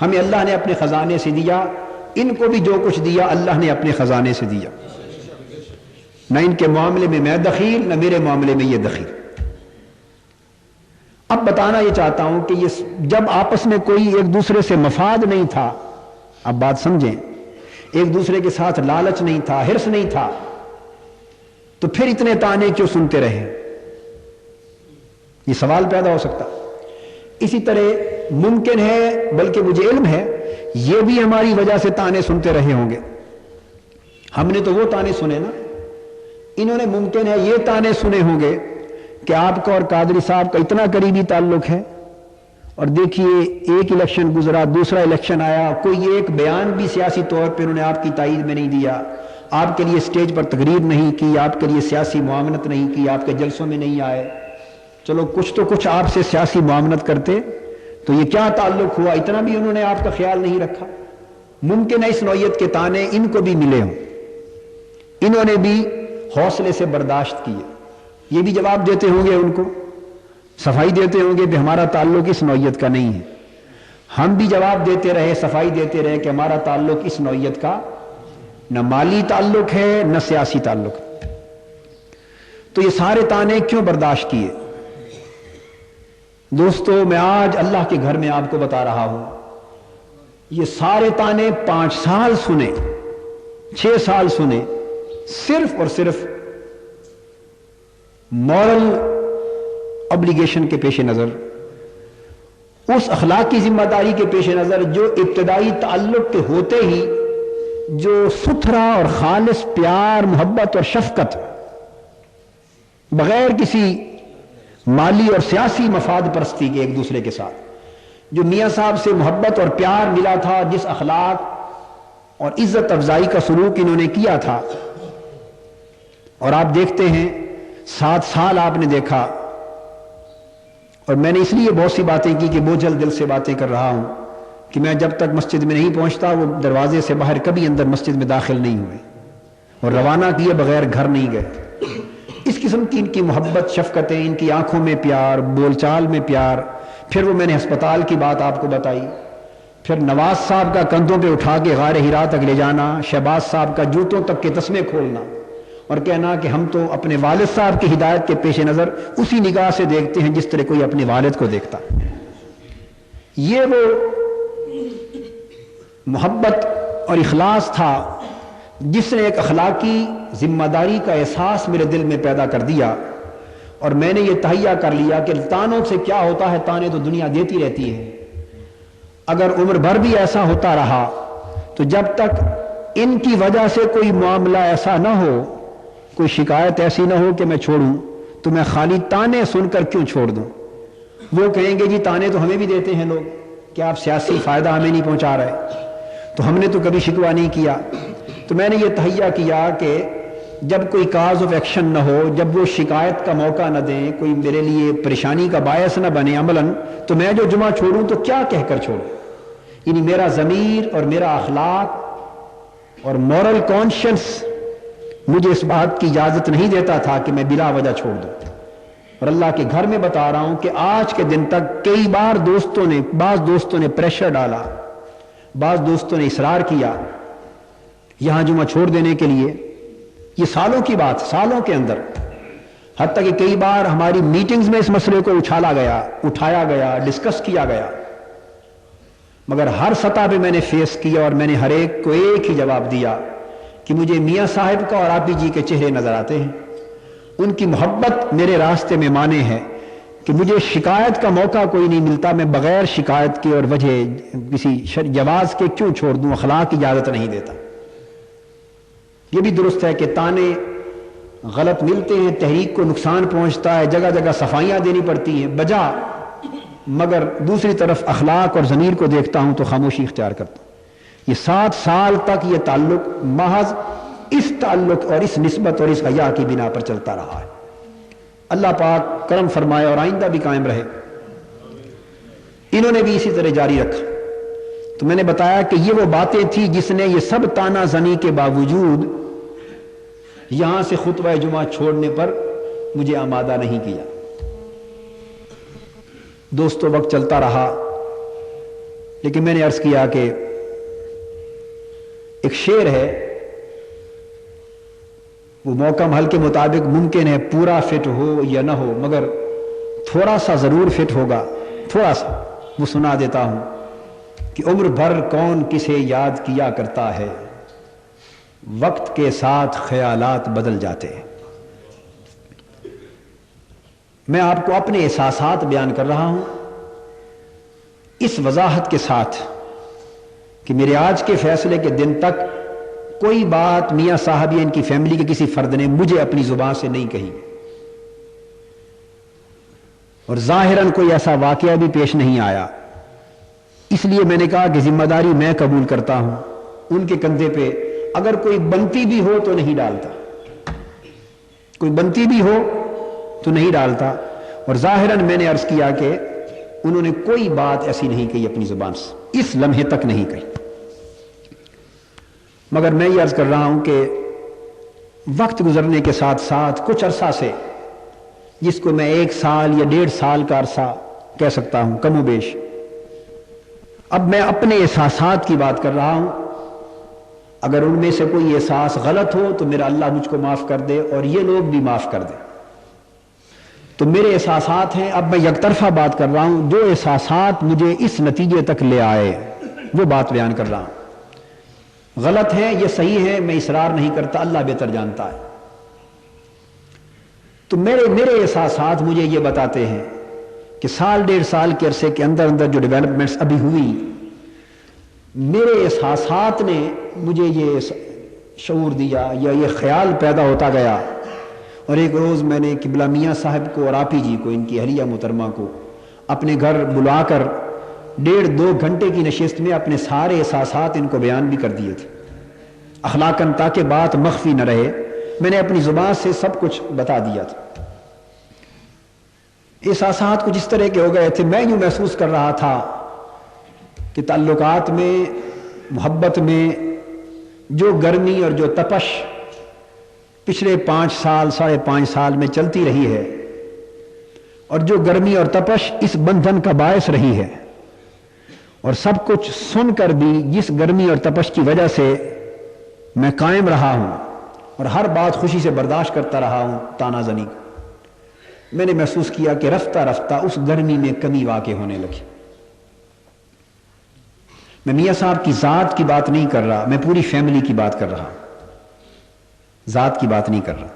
ہمیں اللہ نے اپنے خزانے سے دیا، ان کو بھی جو کچھ دیا اللہ نے اپنے خزانے سے دیا، نہ ان کے معاملے میں دخیل، نہ میرے معاملے میں یہ دخیل۔ اب بتانا یہ چاہتا ہوں کہ یہ جب آپس میں کوئی ایک دوسرے سے مفاد نہیں تھا، اب بات سمجھیں، ایک دوسرے کے ساتھ لالچ نہیں تھا، حرص نہیں تھا، تو پھر اتنے تانے کیوں سنتے رہے؟ یہ سوال پیدا ہو سکتا۔ اسی طرح ممکن ہے، بلکہ مجھے علم ہے، یہ بھی ہماری وجہ سے تانے سنتے رہے ہوں گے۔ ہم نے تو وہ تانے سنے نا، انہوں نے ممکن ہے یہ تانے سنے ہوں گے کہ آپ کا اور قادری صاحب کا اتنا قریبی تعلق ہے، اور دیکھیے ایک الیکشن گزرا، دوسرا الیکشن آیا، کوئی ایک بیان بھی سیاسی طور پر انہوں نے آپ کی تائید میں نہیں دیا، آپ کے لیے اسٹیج پر تقریر نہیں کی، آپ کے لیے سیاسی معاونت نہیں کی، آپ کے جلسوں میں نہیں آئے۔ چلو کچھ تو کچھ آپ سے سیاسی معاونت کرتے، تو یہ کیا تعلق ہوا، اتنا بھی انہوں نے آپ کا خیال نہیں رکھا۔ ممکن ہے اس نوعیت کے تانے ان کو بھی ملے ہوں، انہوں نے بھی حوصلے سے برداشت کیے، یہ بھی جواب دیتے ہوں گے، ان کو صفائی دیتے ہوں گے کہ ہمارا تعلق اس نوعیت کا نہیں ہے۔ ہم بھی جواب دیتے رہے، صفائی دیتے رہے کہ ہمارا تعلق اس نوعیت کا نہ مالی تعلق ہے نہ سیاسی تعلق۔ تو یہ سارے تانے کیوں برداشت کیے؟ دوستو، میں آج اللہ کے گھر میں آپ کو بتا رہا ہوں، یہ سارے تانے 5 سال سنے، 6 سال سنے، صرف اور صرف مورل obligation کے پیش نظر، اس اخلاقی ذمہ داری کے پیش نظر جو ابتدائی تعلق کے ہوتے ہی جو ستھرا اور خالص پیار، محبت اور شفقت، بغیر کسی مالی اور سیاسی مفاد پرستی کے ایک دوسرے کے ساتھ جو میاں صاحب سے محبت اور پیار ملا تھا، جس اخلاق اور عزت افزائی کا سلوک انہوں نے کیا تھا، اور آپ دیکھتے ہیں 7 سال آپ نے دیکھا، اور میں نے اس لیے بہت سی باتیں کی کہ بوجھل دل سے باتیں کر رہا ہوں کہ میں جب تک مسجد میں نہیں پہنچتا وہ دروازے سے باہر کبھی اندر مسجد میں داخل نہیں ہوئے، اور روانہ کیے بغیر گھر نہیں گئے۔ اس قسم کی ان کی محبت، شفقتیں، ان کی آنکھوں میں پیار، بول چال میں پیار۔ پھر وہ میں نے ہسپتال کی بات آپ کو بتائی، پھر نواز صاحب کا کندھوں پہ اٹھا کے غار ہرا تک لے جانا، شہباز صاحب کا جوتوں تک کے تسمے کھولنا، اور کہنا کہ ہم تو اپنے والد صاحب کی ہدایت کے پیش نظر اسی نگاہ سے دیکھتے ہیں جس طرح کوئی اپنے والد کو دیکھتا۔ یہ وہ محبت اور اخلاص تھا جس نے ایک اخلاقی ذمہ داری کا احساس میرے دل میں پیدا کر دیا، اور میں نے یہ تہیہ کر لیا کہ تانوں سے کیا ہوتا ہے، تانے تو دنیا دیتی رہتی ہے، اگر عمر بھر بھی ایسا ہوتا رہا تو جب تک ان کی وجہ سے کوئی معاملہ ایسا نہ ہو، کوئی شکایت ایسی نہ ہو کہ میں چھوڑوں، تو میں خالی تانے سن کر کیوں چھوڑ دوں؟ وہ کہیں گے جی تانے تو ہمیں بھی دیتے ہیں لوگ، کہ آپ سیاسی فائدہ ہمیں نہیں پہنچا رہے، تو ہم نے تو کبھی شکوہ نہیں کیا۔ تو میں نے یہ تہیہ کیا کہ جب کوئی کاز آف ایکشن نہ ہو، جب وہ شکایت کا موقع نہ دیں، کوئی میرے لیے پریشانی کا باعث نہ بنے عملاً، تو میں جو جمعہ چھوڑوں تو کیا کہہ کر چھوڑوں؟ یعنی میرا ضمیر اور میرا اخلاق اور مورل کانشنس مجھے اس بات کی اجازت نہیں دیتا تھا کہ میں بلا وجہ چھوڑ دوں۔ اور اللہ کے گھر میں بتا رہا ہوں کہ آج کے دن تک کئی بار بعض دوستوں نے پریشر ڈالا، بعض دوستوں نے اصرار کیا یہاں جمعہ چھوڑ دینے کے لیے۔ یہ سالوں کی بات، سالوں کے اندر، حتیٰ کہ کئی بار ہماری میٹنگز میں اس مسئلے کو اٹھایا گیا، ڈسکس کیا گیا، مگر ہر سطح پہ میں نے فیس کیا، اور میں نے ہر ایک کو ایک ہی جواب دیا کہ مجھے میاں صاحب کا اور آپی جی کے چہرے نظر آتے ہیں، ان کی محبت میرے راستے میں مانے ہے کہ مجھے شکایت کا موقع کوئی نہیں ملتا، میں بغیر شکایت کے اور وجہ کسی جواز کے کیوں چھوڑ دوں، اخلاق اجازت نہیں دیتا۔ یہ بھی درست ہے کہ تانے غلط ملتے ہیں، تحریک کو نقصان پہنچتا ہے، جگہ جگہ صفائیاں دینی پڑتی ہیں بجا، مگر دوسری طرف اخلاق اور ضمیر کو دیکھتا ہوں تو خاموشی اختیار کرتا ہوں۔ یہ 7 سال تک یہ تعلق محض اس تعلق اور اس نسبت اور اس حیا کی بنا پر چلتا رہا ہے۔ اللہ پاک کرم فرمائے اور آئندہ بھی قائم رہے۔ انہوں نے بھی اسی طرح جاری رکھا۔ تو میں نے بتایا کہ یہ وہ باتیں تھی جس نے یہ سب تانا زنی کے باوجود یہاں سے خطبہ جمعہ چھوڑنے پر مجھے آمادہ نہیں کیا۔ دوستو، وقت چلتا رہا، لیکن میں نے عرض کیا کہ ایک شعر ہے، وہ موقع محل کے مطابق ممکن ہے پورا فٹ ہو یا نہ ہو، مگر تھوڑا سا ضرور فٹ ہوگا، تھوڑا سا، وہ سنا دیتا ہوں کہ عمر بھر کون کسے یاد کیا کرتا ہے، وقت کے ساتھ خیالات بدل جاتے ہیں۔ میں آپ کو اپنے احساسات بیان کر رہا ہوں اس وضاحت کے ساتھ کہ میرے آج کے فیصلے کے دن تک کوئی بات میاں صاحب یا ان کی فیملی کے کسی فرد نے مجھے اپنی زبان سے نہیں کہی، اور ظاہراً کوئی ایسا واقعہ بھی پیش نہیں آیا۔ اس لیے میں نے کہا کہ ذمہ داری میں قبول کرتا ہوں، ان کے کندھے پہ اگر کوئی بنتی بھی ہو تو نہیں ڈالتا، کوئی بنتی بھی ہو تو نہیں ڈالتا۔ اور ظاہراً میں نے عرض کیا کہ انہوں نے کوئی بات ایسی نہیں کہی اپنی زبان سے، اس لمحے تک نہیں کہی۔ مگر میں یہ عرض کر رہا ہوں کہ وقت گزرنے کے ساتھ ساتھ کچھ عرصہ سے، جس کو میں 1 سال یا 1.5 سال کا عرصہ کہہ سکتا ہوں کم و بیش، اب میں اپنے احساسات کی بات کر رہا ہوں۔ اگر ان میں سے کوئی احساس غلط ہو تو میرا اللہ مجھ کو معاف کر دے اور یہ لوگ بھی معاف کر دے۔ تو میرے احساسات ہیں، اب میں یک طرفہ بات کر رہا ہوں، جو احساسات مجھے اس نتیجے تک لے آئے وہ بات بیان کر رہا ہوں۔ غلط ہے یہ صحیح ہے، میں اصرار نہیں کرتا، اللہ بہتر جانتا ہے۔ تو میرے احساسات مجھے یہ بتاتے ہیں کہ 1.5 سال کے عرصے کے اندر اندر جو ڈیولپمنٹس ابھی ہوئی، میرے احساسات نے مجھے یہ شعور دیا یا یہ خیال پیدا ہوتا گیا۔ اور ایک روز میں نے قبلہ میاں صاحب کو اور آپی جی کو، ان کی اہلیہ محترمہ کو اپنے گھر بلا کر 1.5-2 گھنٹے کی نشست میں اپنے سارے احساسات ان کو بیان بھی کر دیے تھے، اخلاقاً، تاکہ بات مخفی نہ رہے۔ میں نے اپنی زبان سے سب کچھ بتا دیا تھا۔ احساسات کچھ اس طرح کے ہو گئے تھے، میں یوں محسوس کر رہا تھا کہ تعلقات میں، محبت میں جو گرمی اور جو تپش پچھلے 5 سال 5.5 سال میں چلتی رہی ہے، اور جو گرمی اور تپش اس بندھن کا باعث رہی ہے، اور سب کچھ سن کر بھی جس گرمی اور تپش کی وجہ سے میں قائم رہا ہوں اور ہر بات خوشی سے برداشت کرتا رہا ہوں، تانا زنی، میں نے محسوس کیا کہ رفتہ رفتہ اس گرمی میں کمی واقع ہونے لگی۔ میں میاں صاحب کی ذات کی بات نہیں کر رہا، میں پوری فیملی کی بات کر رہا ہوں، ذات کی بات نہیں کر رہا۔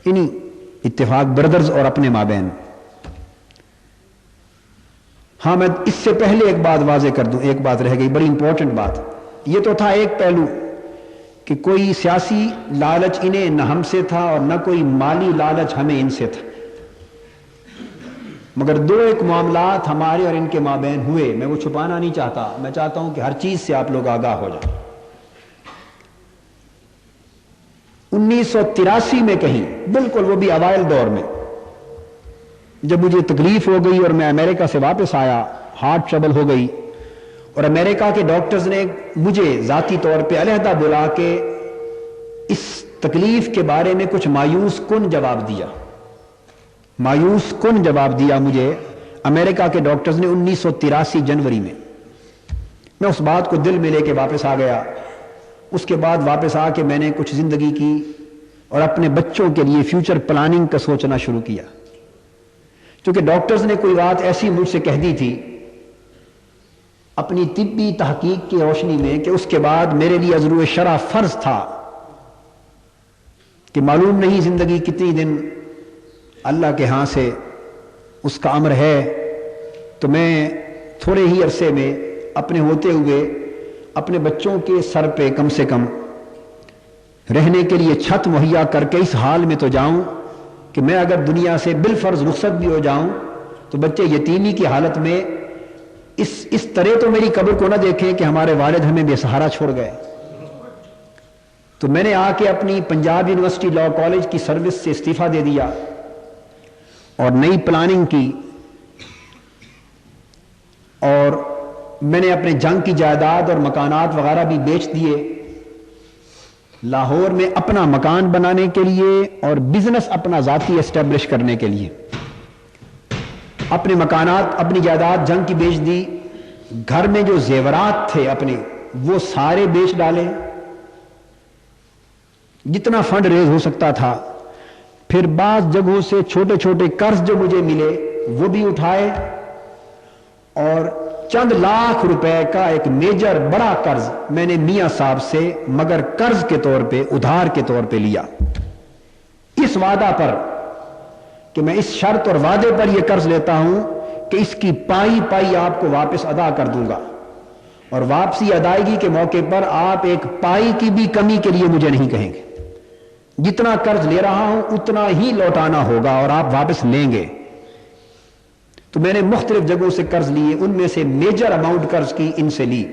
انہی اتفاق بردرز اور اپنے مابین۔ ہاں، میں اس سے پہلے ایک بات واضح کر دوں، ایک بات رہ گئی، بڑی امپورٹنٹ بات۔ یہ تو تھا ایک پہلو کہ کوئی سیاسی لالچ انہیں نہ ہم سے تھا اور نہ کوئی مالی لالچ ہمیں ان سے تھا، مگر 2 ایک معاملات ہمارے اور ان کے مابین ہوئے، میں وہ چھپانا نہیں چاہتا، میں چاہتا ہوں کہ ہر چیز سے آپ لوگ آگاہ ہو جائیں۔ 1983 میں کہیں، بالکل وہ بھی اوائل دور میں، جب مجھے تکلیف ہو گئی اور میں امریکہ سے واپس آیا، ہارٹ ٹربل ہو گئی، اور امریکہ کے ڈاکٹرز نے مجھے ذاتی طور پہ علیحدہ بلا کے اس تکلیف کے بارے میں کچھ مایوس کن جواب دیا، مایوس کن جواب دیا مجھے امریکہ کے ڈاکٹرز نے 1983 جنوری میں۔ میں اس بات کو دل میں لے کے واپس آ گیا۔ اس کے بعد واپس آ کے میں نے کچھ زندگی کی اور اپنے بچوں کے لیے فیوچر پلاننگ کا سوچنا شروع کیا، کیونکہ ڈاکٹرز نے کوئی بات ایسی مجھ سے کہہ دی تھی اپنی طبی تحقیق کی روشنی میں کہ اس کے بعد میرے لیے از روئے شرع فرض تھا کہ معلوم نہیں زندگی کتنی دن اللہ کے ہاں سے اس کا امر ہے، تو میں تھوڑے ہی عرصے میں اپنے ہوتے ہوئے اپنے بچوں کے سر پہ کم سے کم رہنے کے لیے چھت مہیا کر کے اس حال میں تو جاؤں کہ میں اگر دنیا سے بالفرض رخصت بھی ہو جاؤں تو بچے یتیمی کی حالت میں اس طرح تو میری قبر کو نہ دیکھیں کہ ہمارے والد ہمیں بے سہارا چھوڑ گئے۔ تو میں نے آ کے اپنی پنجاب یونیورسٹی لاء کالج کی سروس سے استعفیٰ دے دیا اور نئی پلاننگ کی، اور میں نے اپنے جنگ کی جائیداد اور مکانات وغیرہ بھی بیچ دیے، لاہور میں اپنا مکان بنانے کے لیے اور بزنس اپنا ذاتی اسٹیبلش کرنے کے لیے۔ اپنے مکانات، اپنی جائیداد جنگ کی بیچ دی، گھر میں جو زیورات تھے اپنے وہ سارے بیچ ڈالے، جتنا فنڈ ریز ہو سکتا تھا، پھر بعض جگہوں سے چھوٹے چھوٹے قرض جو مجھے ملے وہ بھی اٹھائے، اور چند لاکھ روپے کا ایک میجر بڑا قرض میں نے میاں صاحب سے مگر قرض کے طور پہ، ادھار کے طور پہ لیا، اس وعدہ پر کہ میں اس شرط اور وعدے پر یہ قرض لیتا ہوں کہ اس کی پائی پائی آپ کو واپس ادا کر دوں گا، اور واپسی ادائیگی کے موقع پر آپ ایک پائی کی بھی کمی کے لیے مجھے نہیں کہیں گے، جتنا قرض لے رہا ہوں اتنا ہی لوٹانا ہوگا اور آپ واپس لیں گے۔ تو میں نے مختلف جگہوں سے قرض لیے، ان میں سے میجر اماؤنٹ قرض کی ان سے لی،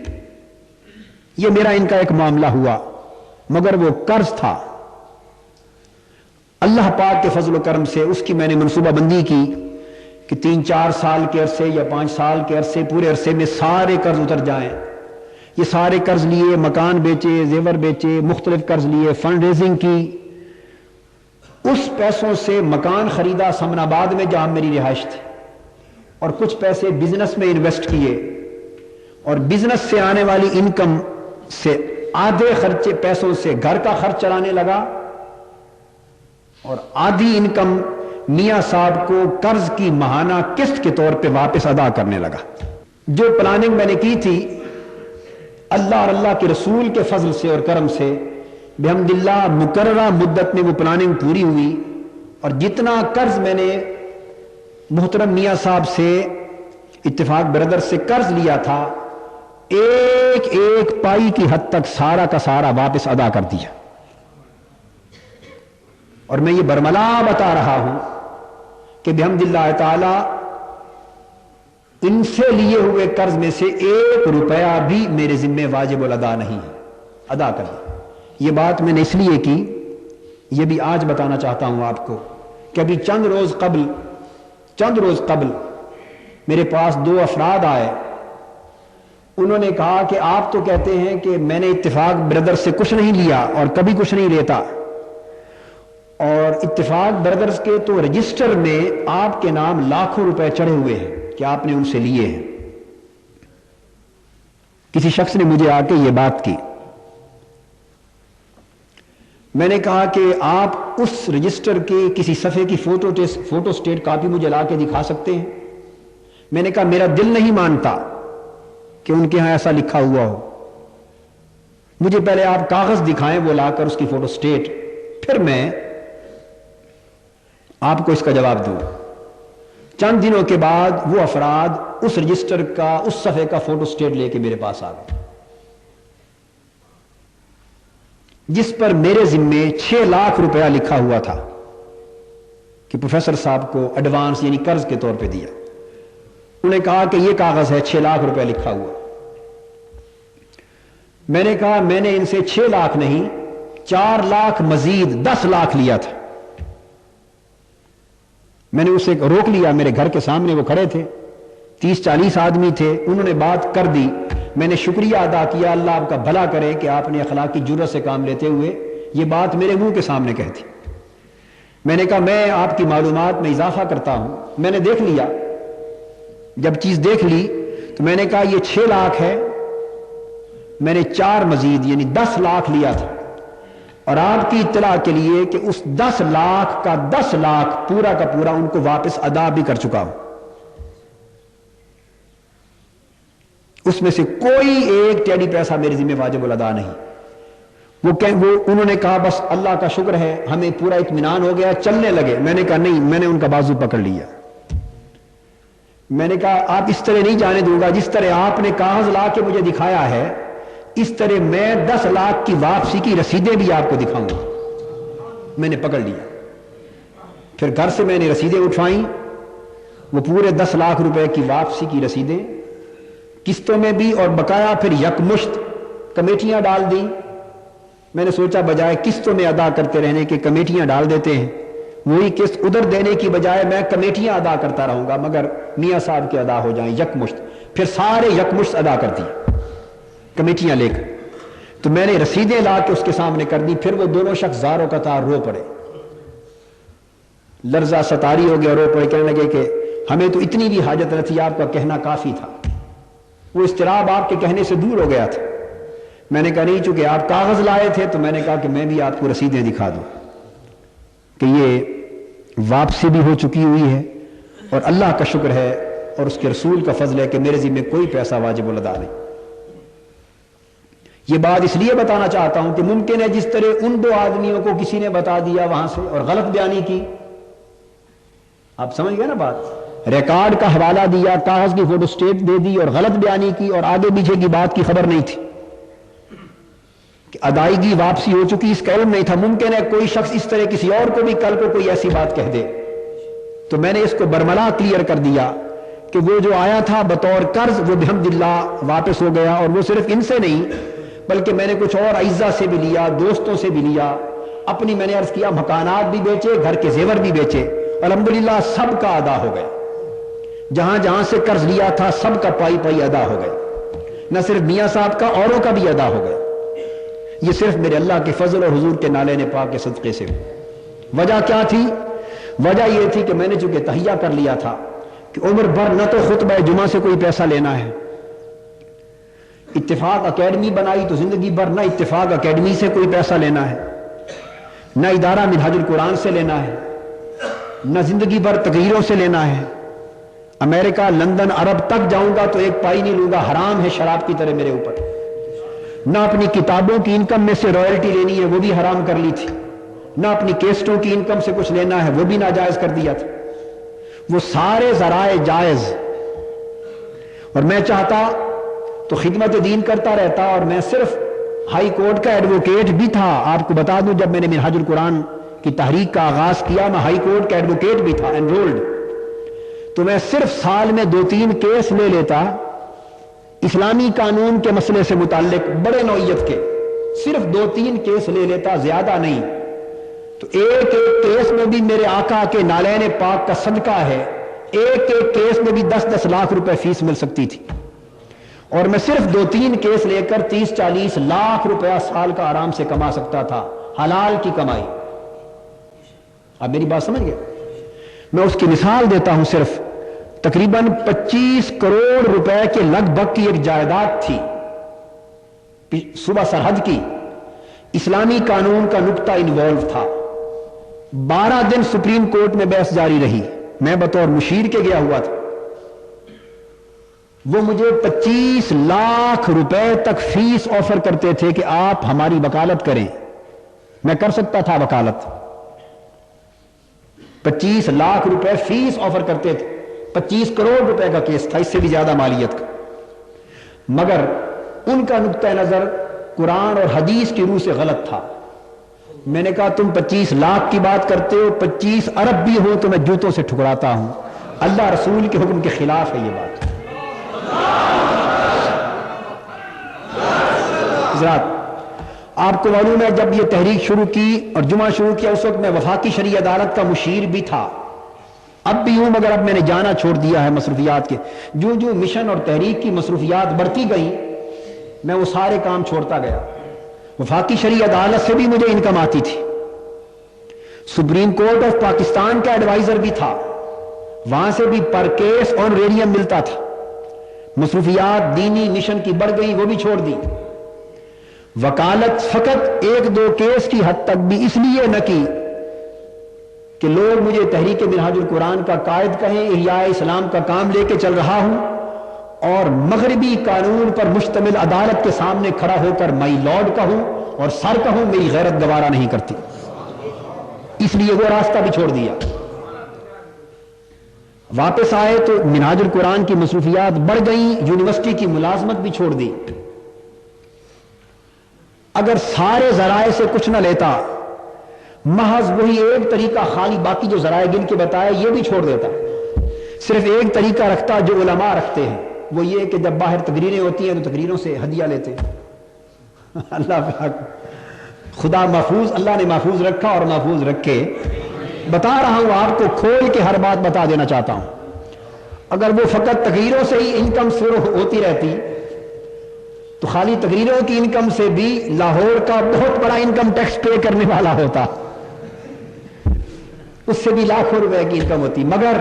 یہ میرا ان کا ایک معاملہ ہوا، مگر وہ قرض تھا، اللہ پاک کے فضل و کرم سے اس کی میں نے منصوبہ بندی کی کہ 3-4 سال کے عرصے یا 5 سال کے عرصے، پورے عرصے میں سارے قرض اتر جائیں۔ یہ سارے قرض لیے، مکان بیچے، زیور بیچے، مختلف قرض لیے، فنڈ ریزنگ کی، اس پیسوں سے مکان خریدا سمن آباد میں جہاں میری رہائش تھی، اور کچھ پیسے بزنس میں انویسٹ کیے، اور بزنس سے آنے والی انکم سے آدھے خرچے پیسوں سے گھر کا خرچ چلانے لگا، اور آدھی انکم میاں صاحب کو قرض کی ماہانہ قسط کے طور پہ واپس ادا کرنے لگا۔ جو پلاننگ میں نے کی تھی، اللہ اور اللہ کے رسول کے فضل سے اور کرم سے بحمداللہ مقررہ مدت میں وہ پلاننگ پوری ہوئی، اور جتنا قرض میں نے محترم میاں صاحب سے، اتفاق برادر سے قرض لیا تھا، ایک ایک پائی کی حد تک سارا کا سارا واپس ادا کر دیا۔ اور میں یہ برملا بتا رہا ہوں کہ بحمداللہ تعالی ان سے لیے ہوئے قرض میں سے 1 روپیہ بھی میرے ذمہ واجب الادا نہیں ہے، ادا کر دیا۔ یہ بات میں نے اس لیے کی، یہ بھی آج بتانا چاہتا ہوں آپ کو کہ ابھی چند روز قبل میرے پاس 2 افراد آئے، انہوں نے کہا کہ آپ تو کہتے ہیں کہ میں نے اتفاق بردر سے کچھ نہیں لیا اور کبھی کچھ نہیں لیتا، اور اتفاق بردرز کے تو رجسٹر میں آپ کے نام لاکھوں روپے چڑھے ہوئے ہیں کہ آپ نے ان سے لیے ہیں۔ کسی شخص نے مجھے آ کے یہ بات کی، میں نے کہا کہ آپ اس رجسٹر کے کسی صفحے کی فوٹو سٹیٹ کاپی مجھے لا کے دکھا سکتے ہیں؟ میں نے کہا میرا دل نہیں مانتا کہ ان کے ہاں ایسا لکھا ہوا ہو، مجھے پہلے آپ کاغذ دکھائیں وہ لا کر اس کی فوٹو سٹیٹ، پھر میں آپ کو اس کا جواب دوں۔ چند دنوں کے بعد وہ افراد اس رجسٹر کا، اس صفحے کا فوٹو سٹیٹ لے کے میرے پاس آ گئے، جس پر میرے ذمے 6 لاکھ روپیہ لکھا ہوا تھا کہ پروفیسر صاحب کو ایڈوانس یعنی قرض کے طور پہ دیا۔ انہوں نے کہا کہ یہ کاغذ ہے 6 لاکھ روپے لکھا ہوا۔ میں نے کہا میں نے ان سے 6 لاکھ نہیں 4 لاکھ مزید 10 لاکھ لیا تھا۔ میں نے اسے روک لیا، میرے گھر کے سامنے وہ کھڑے تھے، 30-40 آدمی تھے، انہوں نے بات کر دی، میں نے شکریہ ادا کیا، اللہ آپ کا بھلا کرے کہ آپ نے اخلاقی جرأت سے کام لیتے ہوئے یہ بات میرے منہ کے سامنے کہتی۔ میں نے کہا میں آپ کی معلومات میں اضافہ کرتا ہوں، میں نے دیکھ لیا، جب چیز دیکھ لی تو میں نے کہا یہ 6 لاکھ ہے، میں نے 4 مزید یعنی 10 لاکھ لیا تھا، اور آپ کی اطلاع کے لیے کہ اس 10 لاکھ کا 10 لاکھ پورا کا پورا ان کو واپس ادا بھی کر چکا ہوں۔ اس میں سے کوئی ایک ٹیڈی پیسہ میرے ذمہ واجب الادا نہیں۔ وہ انہوں نے کہا بس اللہ کا شکر ہے ہمیں پورا اطمینان ہو گیا، چلنے لگے۔ میں نے کہا نہیں، میں نے ان کا بازو پکڑ لیا، میں نے کہا آپ اس طرح نہیں جانے دوں گا، جس طرح آپ نے کاغذ لا کے مجھے دکھایا ہے اس طرح میں 10 لاکھ کی واپسی کی رسیدیں بھی آپ کو دکھاؤں گا۔ میں نے پکڑ لیا، پھر گھر سے میں نے رسیدیں اٹھوائیں، وہ پورے 10 لاکھ روپے کی واپسی کی رسیدیں قسطوں میں بھی، اور بقایا پھر یکمشت کمیٹیاں ڈال دی۔ میں نے سوچا بجائے قسطوں میں ادا کرتے رہنے کے کمیٹیاں ڈال دیتے ہیں، وہی قسط ادھر دینے کی بجائے میں کمیٹیاں ادا کرتا رہوں گا، مگر میاں صاحب کے ادا ہو جائیں یکمشت۔ پھر سارے یکمشت ادا کر دی کمیٹیاں لے کر، تو میں نے رسیدیں لا کے اس کے سامنے کر دی۔ پھر وہ دونوں شخص زاروں قطار رو پڑے، لرزہ ستاری ہو گیا، رو پڑے، کہنے لگے کہ ہمیں تو اتنی بھی حاجت نہ تھی، آپ کا کہنا کافی تھا۔ وہ اضطراب آپ کے کہنے سے دور ہو گیا تھا. میں نے کہا نہیں، چونکہ آپ کاغذ لائے تھے تو میں نے کہا کہ میں بھی آپ کو رسیدیں دکھا دوں کہ یہ واپسی بھی ہو چکی ہوئی ہے، اور اللہ کا شکر ہے اور اس کے رسول کا فضل ہے کہ میرے ذمہ کوئی پیسہ واجب الادا نہیں. یہ بات اس لیے بتانا چاہتا ہوں کہ ممکن ہے جس طرح ان 2 آدمیوں کو کسی نے بتا دیا وہاں سے اور غلط بیانی کی، آپ سمجھ گئے نا بات، ریکارڈ کا حوالہ دیا، کاغذ کی فوٹو اسٹیٹ دے دی اور غلط بیانی کی، اور آگے پیچھے کی بات کی خبر نہیں تھی کہ ادائیگی واپسی ہو چکی، اس کا علم نہیں تھا. ممکن ہے کوئی شخص اس طرح کسی اور کو بھی کل کو کوئی ایسی بات کہہ دے. تو میں نے اس کو برملا کلیئر کر دیا کہ وہ جو آیا تھا بطور قرض وہ بحمدللہ واپس ہو گیا، اور وہ صرف ان سے نہیں بلکہ میں نے کچھ اور اعزا سے بھی لیا، دوستوں سے بھی لیا، اپنی میں نے عرض کیا مکانات بھی بیچے، گھر کے زیور بھی بیچے، الحمدللہ سب کا ادا ہو گیا. جہاں جہاں سے قرض لیا تھا سب کا پائی پائی ادا ہو گیا، نہ صرف میاں صاحب کا، اوروں کا بھی ادا ہو گیا. یہ صرف میرے اللہ کے فضل اور حضور کے نالے نے پاک کے صدقے سے. وجہ کیا تھی؟ وجہ یہ تھی کہ میں نے چونکہ تہیہ کر لیا تھا کہ عمر بھر نہ تو خطبہ جمعہ سے کوئی پیسہ لینا ہے، اتفاق اکیڈمی بنائی تو زندگی بھر نہ اتفاق اکیڈمی سے کوئی پیسہ لینا ہے، نہ ادارہ منہاج القرآن سے لینا ہے، نہ زندگی بھر تقریروں سے لینا ہے. امریکہ، لندن، عرب تک جاؤں گا تو ایک پائی نہیں لوں گا، حرام ہے شراب کی طرح میرے اوپر. نہ اپنی کتابوں کی انکم میں سے رائلٹی لینی ہے، وہ بھی حرام کر لی تھی. نہ اپنی کیسٹوں کی انکم سے کچھ لینا ہے، وہ بھی ناجائز کر دیا تھا. وہ سارے ذرائع جائز، اور میں چاہتا تو خدمت دین کرتا رہتا، اور میں صرف ہائی کورٹ کا ایڈوکیٹ بھی تھا. آپ کو بتا دوں جب میں نے منہاج القرآن کی تحریک کا آغاز کیا میں ہائی کورٹ کا ایڈوکیٹ بھی تھا، انرولڈ. تو میں صرف سال میں 2-3 کیس لے لیتا اسلامی قانون کے مسئلے سے متعلق، بڑے نوعیت کے، صرف 2-3 کیس لے لیتا، زیادہ نہیں. تو ایک ایک کیس میں بھی میرے آقا کے نالین پاک کا صدقہ ہے، ایک ایک کیس میں بھی 10-10 لاکھ روپے فیس مل سکتی تھی. اور میں صرف 2-3 کیس لے کر 30-40 لاکھ روپیہ سال کا آرام سے کما سکتا تھا، حلال کی کمائی. اب میری بات سمجھ گئے؟ میں اس کی مثال دیتا ہوں. صرف تقریباً 25 کروڑ روپے کے لگ بھگ کی ایک جائیداد تھی صوبہ سرحد کی، اسلامی قانون کا نقطہ انوالو تھا. 12 دن سپریم کورٹ میں بحث جاری رہی، میں بطور مشیر کے گیا ہوا تھا. وہ مجھے 25 لاکھ روپے تک فیس آفر کرتے تھے کہ آپ ہماری وکالت کریں. میں کر سکتا تھا وکالت، 25 لاکھ روپے فیس آفر کرتے تھے. 25 کروڑ روپے کا کیس تھا، اس سے بھی زیادہ مالیت کا. مگر ان کا نقطہ نظر قرآن اور حدیث کی روح سے غلط تھا. میں نے کہا تم 25 لاکھ کی بات کرتے ہو، 25 ارب بھی ہو تو میں جوتوں سے ٹھکراتا ہوں. اللہ رسول کے حکم کے خلاف ہے یہ بات. آپ کو معلوم ہے جب یہ تحریک شروع کی اور جمعہ شروع کیا اس وقت میں وفاقی شرعی عدالت کا مشیر بھی تھا. اب بھی ہوں، مگر اب میں نے جانا چھوڑ دیا ہے مصروفیات کے. جو جو مشن اور تحریک کی مصروفیات بڑھتی گئی میں وہ سارے کام چھوڑتا گیا. وفاقی شرعی عدالت سے بھی مجھے انکم آتی تھی، سپریم کورٹ آف پاکستان کا ایڈوائزر بھی تھا، وہاں سے بھی پر کیس آنریڈیم ملتا تھا. مصروفیات دینی مشن کی بڑھ گئی، وہ بھی چھوڑ دی. وکالت فقط 1-2 کیس کی حد تک بھی اس لیے نہ کی کہ لوگ مجھے تحریک منہاج القرآن کا قائد کہیں، احیاء اسلام کا کام لے کے چل رہا ہوں، اور مغربی قانون پر مشتمل عدالت کے سامنے کھڑا ہو کر مائی لارڈ کہوں اور سر کہوں، میری غیرت گوارا نہیں کرتی. اس لیے وہ راستہ بھی چھوڑ دیا. واپس آئے تو منہاج القرآن کی مصروفیات بڑھ گئیں، یونیورسٹی کی ملازمت بھی چھوڑ دی. اگر سارے ذرائع سے کچھ نہ لیتا، محض وہی ایک طریقہ خالی، باقی جو ذرائع گن کے بتایا یہ بھی چھوڑ دیتا، صرف ایک طریقہ رکھتا جو علماء رکھتے ہیں، وہ یہ کہ جب باہر تقریریں ہوتی ہیں تو تقریروں سے ہدیہ لیتے ہیں. اللہ خدا محفوظ، اللہ نے محفوظ رکھا اور محفوظ رکھے. بتا رہا ہوں آپ کو، کھول کے ہر بات بتا دینا چاہتا ہوں. اگر وہ فقط تقریروں سے ہی انکم شروع ہوتی رہتی تو خالی تقریروں کی انکم سے بھی لاہور کا بہت بڑا انکم ٹیکس پے کرنے والا ہوتا، اس سے بھی لاکھوں روپے کی انکم ہوتی. مگر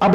اب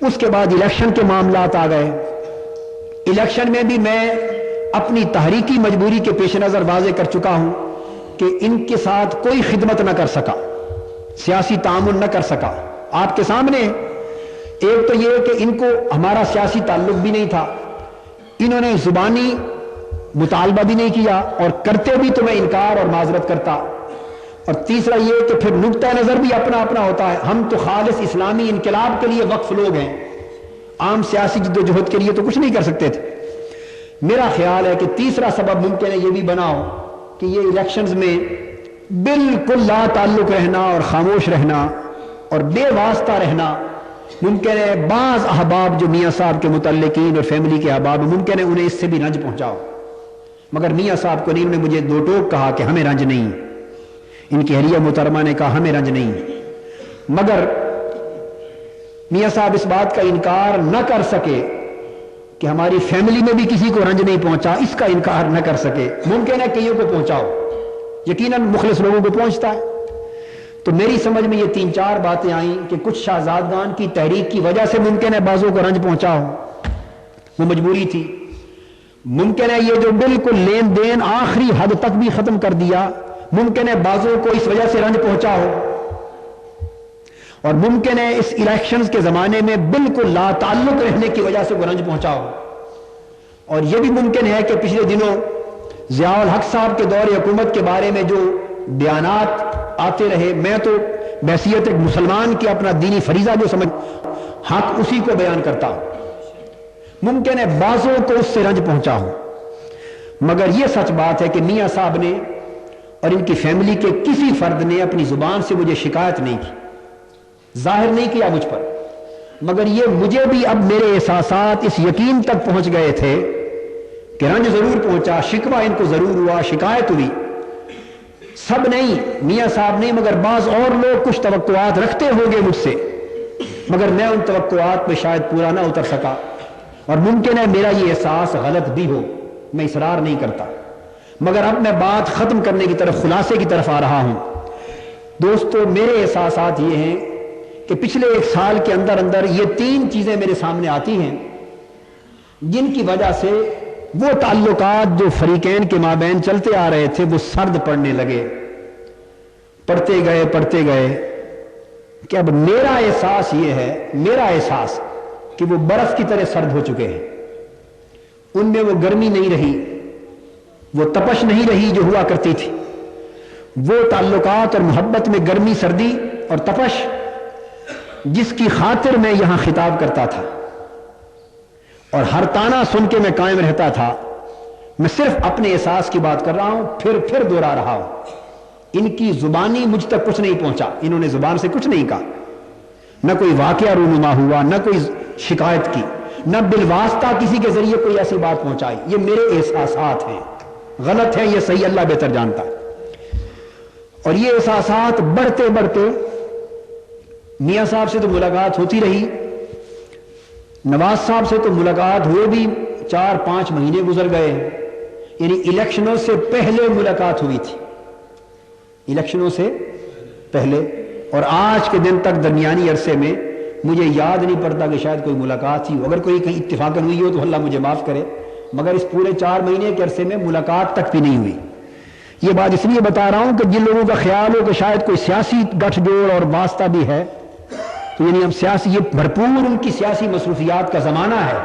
اس کے بعد الیکشن کے معاملات آ گئے. الیکشن میں بھی میں اپنی تحریکی مجبوری کے پیش نظر واضح کر چکا ہوں کہ ان کے ساتھ کوئی خدمت نہ کر سکا, سیاسی تعامل نہ کر سکا. آپ کے سامنے ایک تو یہ کہ ان کو ہمارا سیاسی تعلق بھی نہیں تھا, انہوں نے زبانی مطالبہ بھی نہیں کیا, اور کرتے بھی تو میں انکار اور معذرت کرتا. اور تیسرا یہ کہ پھر نقطہ نظر بھی اپنا اپنا ہوتا ہے. ہم تو خالص اسلامی انقلاب کے لیے وقف لوگ ہیں, عام سیاسی جدوجہد کے لیے تو کچھ نہیں کر سکتے تھے. میرا خیال ہے کہ تیسرا سبب ممکن ہے یہ بھی بنا ہو کہ یہ الیکشنز میں بالکل لا تعلق رہنا اور خاموش رہنا اور بے واسطہ رہنا. ممکن ہے بعض احباب جو میاں صاحب کے متعلقین اور فیملی کے احباب ممکن ہے انہیں اس سے بھی رنج پہنچاؤ, مگر میاں صاحب کو نہیں, انہوں نے مجھے دو ٹوک کہا کہ ہمیں رنج نہیں. ان کی اہلیہ محترمہ نے کہا ہمیں رنج نہیں. مگر میاں صاحب اس بات کا انکار نہ کر سکے کہ ہماری فیملی میں بھی کسی کو رنج نہیں پہنچا, اس کا انکار نہ کر سکے. ممکن ہے کئیوں کو پہنچاؤ, یقیناً مخلص لوگوں کو پہنچتا ہے. تو میری سمجھ میں یہ 3-4 باتیں آئیں کہ کچھ شہزادگان کی تحریک کی وجہ سے ممکن ہے بعضوں کو رنج پہنچا ہو, وہ مجبوری تھی. ممکن ہے یہ جو بالکل لین دین آخری حد تک بھی ختم کر دیا, ممکن ہے بعضوں کو اس وجہ سے رنج پہنچا ہو. اور ممکن ہے اس الیکشنز کے زمانے میں بالکل لا تعلق رہنے کی وجہ سے وہ رنج پہنچا ہو. اور یہ بھی ممکن ہے کہ پچھلے دنوں ضیاء الحق صاحب کے دور حکومت کے بارے میں جو بیانات آتے رہے, میں تو بحیثیت ایک مسلمان کی اپنا دینی فریضہ جو سمجھ حق اسی کو بیان کرتا ہوں. ممکن ہے بعضوں کو اس سے رنج پہنچا ہو, مگر یہ سچ بات ہے کہ میاں صاحب نے اور ان کی فیملی کے کسی فرد نے اپنی زبان سے مجھے شکایت نہیں کی, ظاہر نہیں کیا مجھ پر. مگر یہ مجھے بھی اب میرے احساسات اس یقین تک پہنچ گئے تھے کہ رنج ضرور پہنچا, شکوہ ان کو ضرور ہوا, شکایت ہوئی. سب نہیں, میاں صاحب نہیں, مگر بعض اور لوگ کچھ توقعات رکھتے ہوں گے مجھ سے, مگر میں ان توقعات پہ شاید پورا نہ اتر سکا. اور ممکن ہے میرا یہ احساس غلط بھی ہو, میں اصرار نہیں کرتا. مگر اب میں بات ختم کرنے کی طرف, خلاصے کی طرف آ رہا ہوں. دوستو, میرے احساسات یہ ہیں کہ پچھلے 1 سال کے اندر اندر یہ 3 چیزیں میرے سامنے آتی ہیں جن کی وجہ سے وہ تعلقات جو فریقین کے مابین چلتے آ رہے تھے وہ سرد پڑنے لگے. پڑھتے گئے کہ اب میرا احساس یہ ہے, میرا احساس کہ وہ برف کی طرح سرد ہو چکے ہیں. ان میں وہ گرمی نہیں رہی, وہ تپش نہیں رہی جو ہوا کرتی تھی. وہ تعلقات اور محبت میں گرمی, سردی اور تپش جس کی خاطر میں یہاں خطاب کرتا تھا اور ہر تانا سن کے میں قائم رہتا تھا, میں صرف اپنے احساس کی بات کر رہا ہوں, پھر دہرا رہا ہوں. ان کی زبانی مجھ تک کچھ نہیں پہنچا, انہوں نے زبان سے کچھ نہیں کہا, نہ کوئی واقعہ رونما ہوا, نہ کوئی شکایت کی, نہ بالواسطہ کسی کے ذریعے کوئی ایسی بات پہنچائی. یہ میرے احساسات ہیں, غلط ہے یہ صحیح اللہ بہتر جانتا ہے. اور یہ احساسات بڑھتے بڑھتے میاں صاحب سے تو ملاقات ہوتی رہی, نواز صاحب سے تو ملاقات ہوئے بھی 4-5 مہینے گزر گئے, یعنی الیکشنوں سے پہلے ملاقات ہوئی تھی, الیکشنوں سے پہلے. اور آج کے دن تک درمیانی عرصے میں مجھے یاد نہیں پڑتا کہ شاید کوئی ملاقات ہی ہو. اگر کوئی کہیں اتفاقاً ہوئی ہو تو اللہ مجھے معاف کرے, مگر اس پورے 4 مہینے کے عرصے میں ملاقات تک بھی نہیں ہوئی. یہ بات اس لیے بتا رہا ہوں کہ جن لوگوں کا خیال ہو کہ شاید کوئی سیاسی گٹھ جوڑ اور واسطہ بھی ہے, تو یعنی ہم سیاسی, یہ بھرپور ان کی سیاسی مصروفیات کا زمانہ ہے,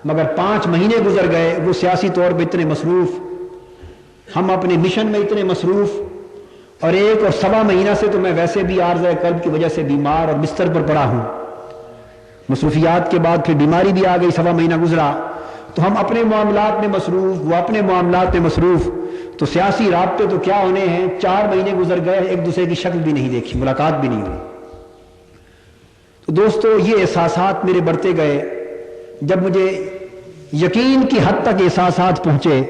مگر 5 مہینے گزر گئے, وہ سیاسی طور پہ اتنے مصروف, ہم اپنے مشن میں اتنے مصروف, اور 1 اور 1.25 مہینہ سے تو میں ویسے بھی عارضہ قلب کی وجہ سے بیمار اور بستر پر پڑا ہوں. مصروفیات کے بعد پھر بیماری بھی آ گئی, 1.25 مہینہ گزرا, تو ہم اپنے معاملات میں مصروف, وہ اپنے معاملات میں مصروف. تو سیاسی رابطے تو کیا ہونے ہیں, 4 مہینے گزر گئے, ایک دوسرے کی شکل بھی نہیں دیکھی, ملاقات بھی نہیں ہوئی. تو دوستو, یہ احساسات میرے بڑھتے گئے. جب مجھے یقین کی حد تک احساسات پہنچے,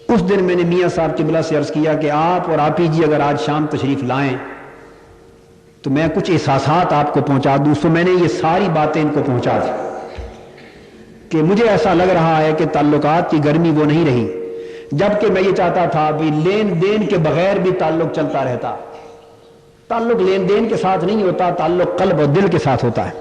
اس دن میں نے میاں صاحب قبلہ سے عرض کیا کہ آپ اور آپ ہی جی اگر آج شام تشریف لائیں تو میں کچھ احساسات آپ کو پہنچا دوں. سو میں نے یہ ساری باتیں ان کو پہنچا دی کہ مجھے ایسا لگ رہا ہے کہ تعلقات کی گرمی وہ نہیں رہی, جبکہ میں یہ چاہتا تھا بھی لین دین کے بغیر بھی تعلق چلتا رہتا. تعلق لین دین کے ساتھ نہیں ہوتا, تعلق قلب اور دل کے ساتھ ہوتا ہے.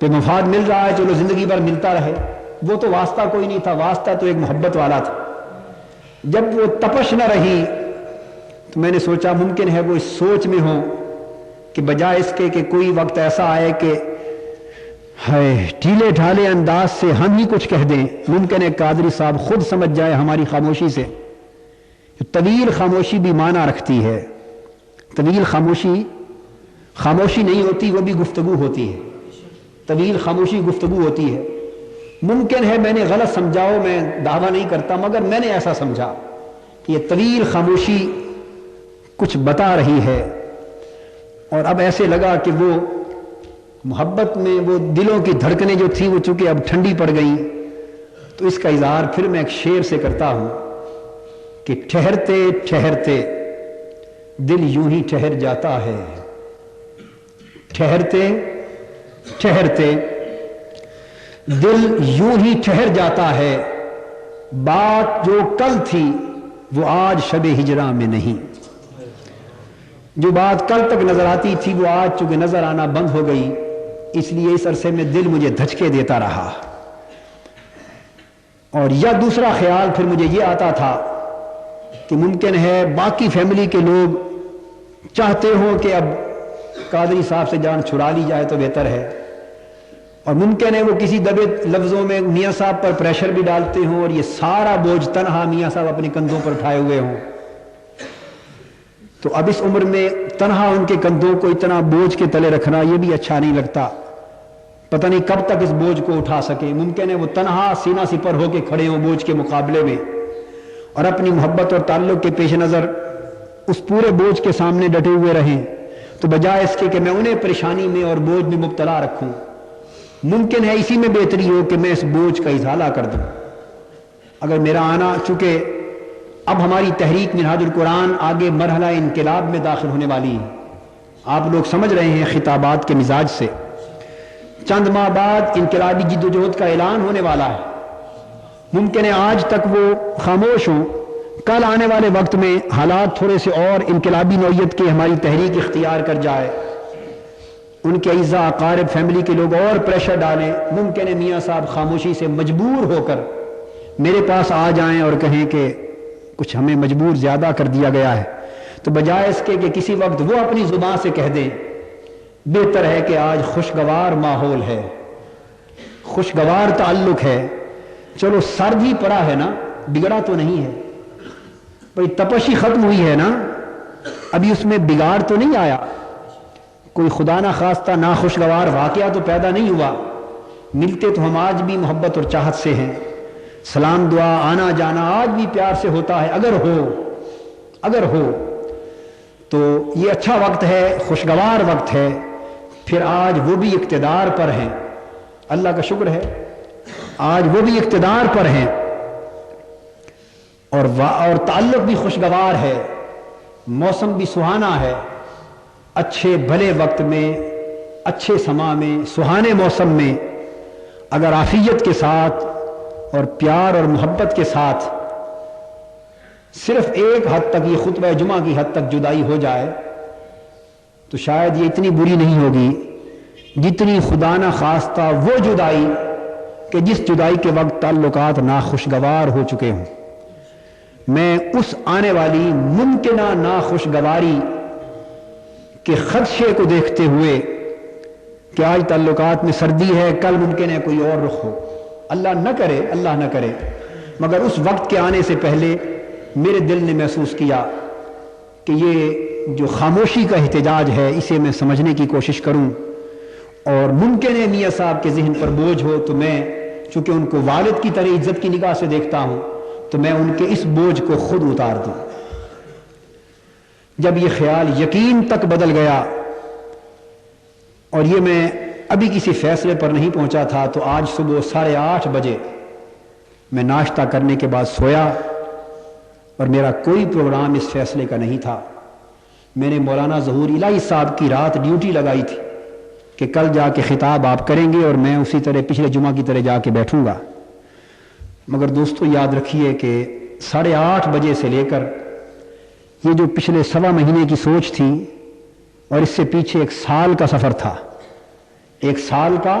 پہ مفاد مل رہا ہے، چلو زندگی بھر ملتا رہے، وہ تو واسطہ کوئی نہیں تھا، واسطہ تو ایک محبت والا تھا۔ جب وہ تپش نہ رہی تو میں نے سوچا ممکن ہے وہ اس سوچ میں ہو کہ بجائے اس کے کہ کوئی وقت ایسا آئے کہ ڈھیلے ڈھالے انداز سے ہم ہی کچھ کہہ دیں، ممکن ہے قادری صاحب خود سمجھ جائے ہماری خاموشی سے۔ طویل خاموشی بھی معنی رکھتی ہے، طویل خاموشی نہیں ہوتی، وہ بھی گفتگو ہوتی ہے، طویل خاموشی گفتگو ہوتی ہے۔ ممکن ہے میں نے غلط سمجھا ہو، میں دعویٰ نہیں کرتا، مگر میں نے ایسا سمجھا کہ یہ طویل خاموشی کچھ بتا رہی ہے، اور اب ایسے لگا کہ وہ محبت میں وہ دلوں کی دھڑکنیں جو تھی وہ چونکہ اب ٹھنڈی پڑ گئیں، تو اس کا اظہار پھر میں ایک شعر سے کرتا ہوں کہ ٹھہرتے ٹھہرتے دل یوں ہی ٹھہر جاتا ہے، ٹھہرتے ٹھہرتے دل یوں ہی ٹھہر جاتا ہے، بات جو کل تھی وہ آج شب ہجراں میں نہیں، جو بات کل تک نظر آتی تھی وہ آج چونکہ نظر آنا بند ہو گئی، اس لیے اس عرصے میں دل مجھے دھچکے دیتا رہا۔ اور یا دوسرا خیال پھر مجھے یہ آتا تھا کہ ممکن ہے باقی فیملی کے لوگ چاہتے ہوں کہ اب قادری صاحب سے جان چھڑا لی جائے تو بہتر ہے، اور ممکن ہے وہ کسی دبے لفظوں میں میاں صاحب پر پریشر بھی ڈالتے ہوں اور یہ سارا بوجھ تنہا میاں صاحب اپنے کندھوں پر اٹھائے ہوئے ہوں، تو اب اس عمر میں تنہا ان کے کندھوں کو اتنا بوجھ کے تلے رکھنا یہ بھی اچھا نہیں لگتا، پتہ نہیں کب تک اس بوجھ کو اٹھا سکے۔ ممکن ہے وہ تنہا سینہ سپر ہو کے کھڑے ہوں بوجھ کے مقابلے میں، اور اپنی محبت اور تعلق کے پیش نظر اس پورے بوجھ کے سامنے ڈٹے ہوئے رہیں، تو بجائے اس کے کہ میں انہیں پریشانی میں اور بوجھ میں مبتلا رکھوں، ممکن ہے اسی میں بہتری ہو کہ میں اس بوجھ کا ازالہ کر دوں۔ اگر میرا آنا، چونکہ اب ہماری تحریک منہاج القرآن آگے مرحلہ انقلاب میں داخل ہونے والی ہے، آپ لوگ سمجھ رہے ہیں خطابات کے مزاج سے، چند ماہ بعد انقلابی جد و جہد کا اعلان ہونے والا ہے، ممکن ہے آج تک وہ خاموش ہوں، کل آنے والے وقت میں حالات تھوڑے سے اور انقلابی نوعیت کے ہماری تحریک اختیار کر جائے، ان کے اعزاء اقارب فیملی کے لوگ اور پریشر ڈالیں، ممکن ہے میاں صاحب خاموشی سے مجبور ہو کر میرے پاس آ جائیں اور کہیں کہ کچھ ہمیں مجبور زیادہ کر دیا گیا ہے، تو بجائے اس کے کہ کسی وقت وہ اپنی زبان سے کہہ دیں، بہتر ہے کہ آج خوشگوار ماحول ہے، خوشگوار تعلق ہے، چلو سرد ہی پڑا ہے نا، بگڑا تو نہیں ہے، بھئی تپش ہی ختم ہوئی ہے نا، ابھی اس میں بگاڑ تو نہیں آیا، کوئی خدا نہ خواستہ ناخوشگوار واقعہ تو پیدا نہیں ہوا، ملتے تو ہم آج بھی محبت اور چاہت سے ہیں، سلام دعا آنا جانا آج بھی پیار سے ہوتا ہے، اگر ہو تو یہ اچھا وقت ہے، خوشگوار وقت ہے، پھر آج وہ بھی اقتدار پر ہیں، اللہ کا شکر ہے آج وہ بھی اقتدار پر ہیں، اور تعلق بھی خوشگوار ہے، موسم بھی سہانا ہے، اچھے بھلے وقت میں، اچھے سما میں، سہانے موسم میں اگر عافیت کے ساتھ اور پیار اور محبت کے ساتھ صرف ایک حد تک، یہ خطبہ جمعہ کی حد تک جدائی ہو جائے تو شاید یہ اتنی بری نہیں ہوگی جتنی خدا نہ خواستہ وہ جدائی کہ جس جدائی کے وقت تعلقات ناخوشگوار ہو چکے ہوں۔ میں اس آنے والی ممکنہ ناخوشگواری کے خدشے کو دیکھتے ہوئے کہ آج تعلقات میں سردی ہے، کل ممکن ہے کوئی اور رخ ہو، اللہ نہ کرے، مگر اس وقت کے آنے سے پہلے میرے دل نے محسوس کیا کہ یہ جو خاموشی کا احتجاج ہے اسے میں سمجھنے کی کوشش کروں، اور ممکن ہے میاں صاحب کے ذہن پر بوجھ ہو تو میں چونکہ ان کو والد کی طرح عزت کی نگاہ سے دیکھتا ہوں تو میں ان کے اس بوجھ کو خود اتار دوں۔ جب یہ خیال یقین تک بدل گیا، اور یہ میں ابھی کسی فیصلے پر نہیں پہنچا تھا، تو آج صبح 8:30 بجے میں ناشتہ کرنے کے بعد سویا، اور میرا کوئی پروگرام اس فیصلے کا نہیں تھا۔ میں نے مولانا ظہور الہی صاحب کی رات ڈیوٹی لگائی تھی کہ کل جا کے خطاب آپ کریں گے اور میں اسی طرح پچھلے جمعہ کی طرح جا کے بیٹھوں گا، مگر دوستو یاد رکھیے کہ 8:30 بجے سے لے کر یہ جو پچھلے 1.25 مہینے کی سوچ تھی، اور اس سے پیچھے 1 سال کا سفر تھا، 1 سال کا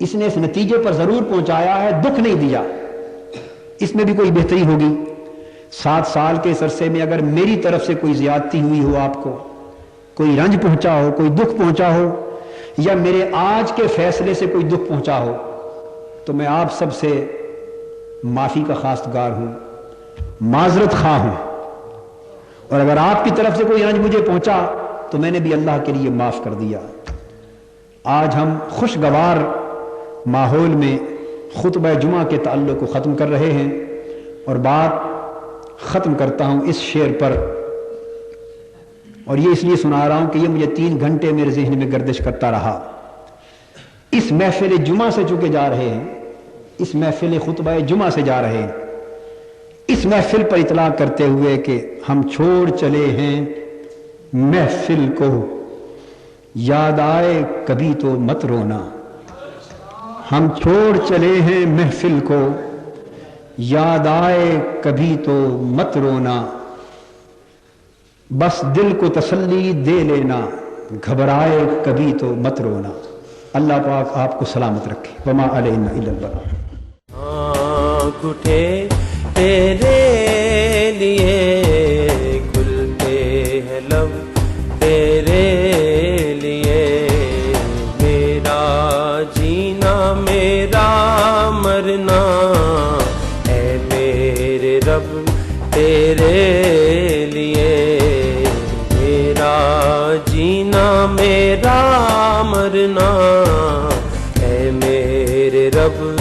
اس نے اس نتیجے پر ضرور پہنچایا ہے، دکھ نہیں دیا، اس میں بھی کوئی بہتری ہوگی۔ 7 سال کے اس عرصے میں اگر میری طرف سے کوئی زیادتی ہوئی ہو، آپ کو کوئی رنج پہنچا ہو، کوئی دکھ پہنچا ہو، یا میرے آج کے فیصلے سے کوئی دکھ پہنچا ہو، تو میں آپ سب سے معافی کا خواستگار ہوں، معذرت خواہ ہوں۔ اور اگر آپ کی طرف سے کوئی رنج مجھے پہنچا تو میں نے بھی اللہ کے لیے معاف کر دیا۔ آج ہم خوشگوار ماحول میں خطبہ جمعہ کے تعلق کو ختم کر رہے ہیں، اور بات ختم کرتا ہوں اس شعر پر، اور یہ اس لیے سنا رہا ہوں کہ یہ مجھے 3 گھنٹے میرے ذہن میں گردش کرتا رہا۔ اس محفل جمعہ سے چکے جا رہے ہیں، اس محفل خطبہ جمعہ سے جا رہے ہیں، اس محفل پر اطلاع کرتے ہوئے کہ ہم چھوڑ چلے ہیں محفل کو، یاد آئے کبھی تو مت رونا۔ ہم چھوڑ چلے ہیں محفل کو، یاد آئے کبھی تو مت رونا، بس دل کو تسلی دے لینا، گھبرائے کبھی تو مت رونا۔ اللہ پاک آپ کو سلامت رکھے۔ وما علینا الا البلاغ۔ آنکھ اٹھے تیرے لیے، کھلتے ہیں لب تیرے لیے، میرا جینا میرا مرنا، اے میرے رب تیرے لیے، میرا جینا میرا مرنا، اے میرے رب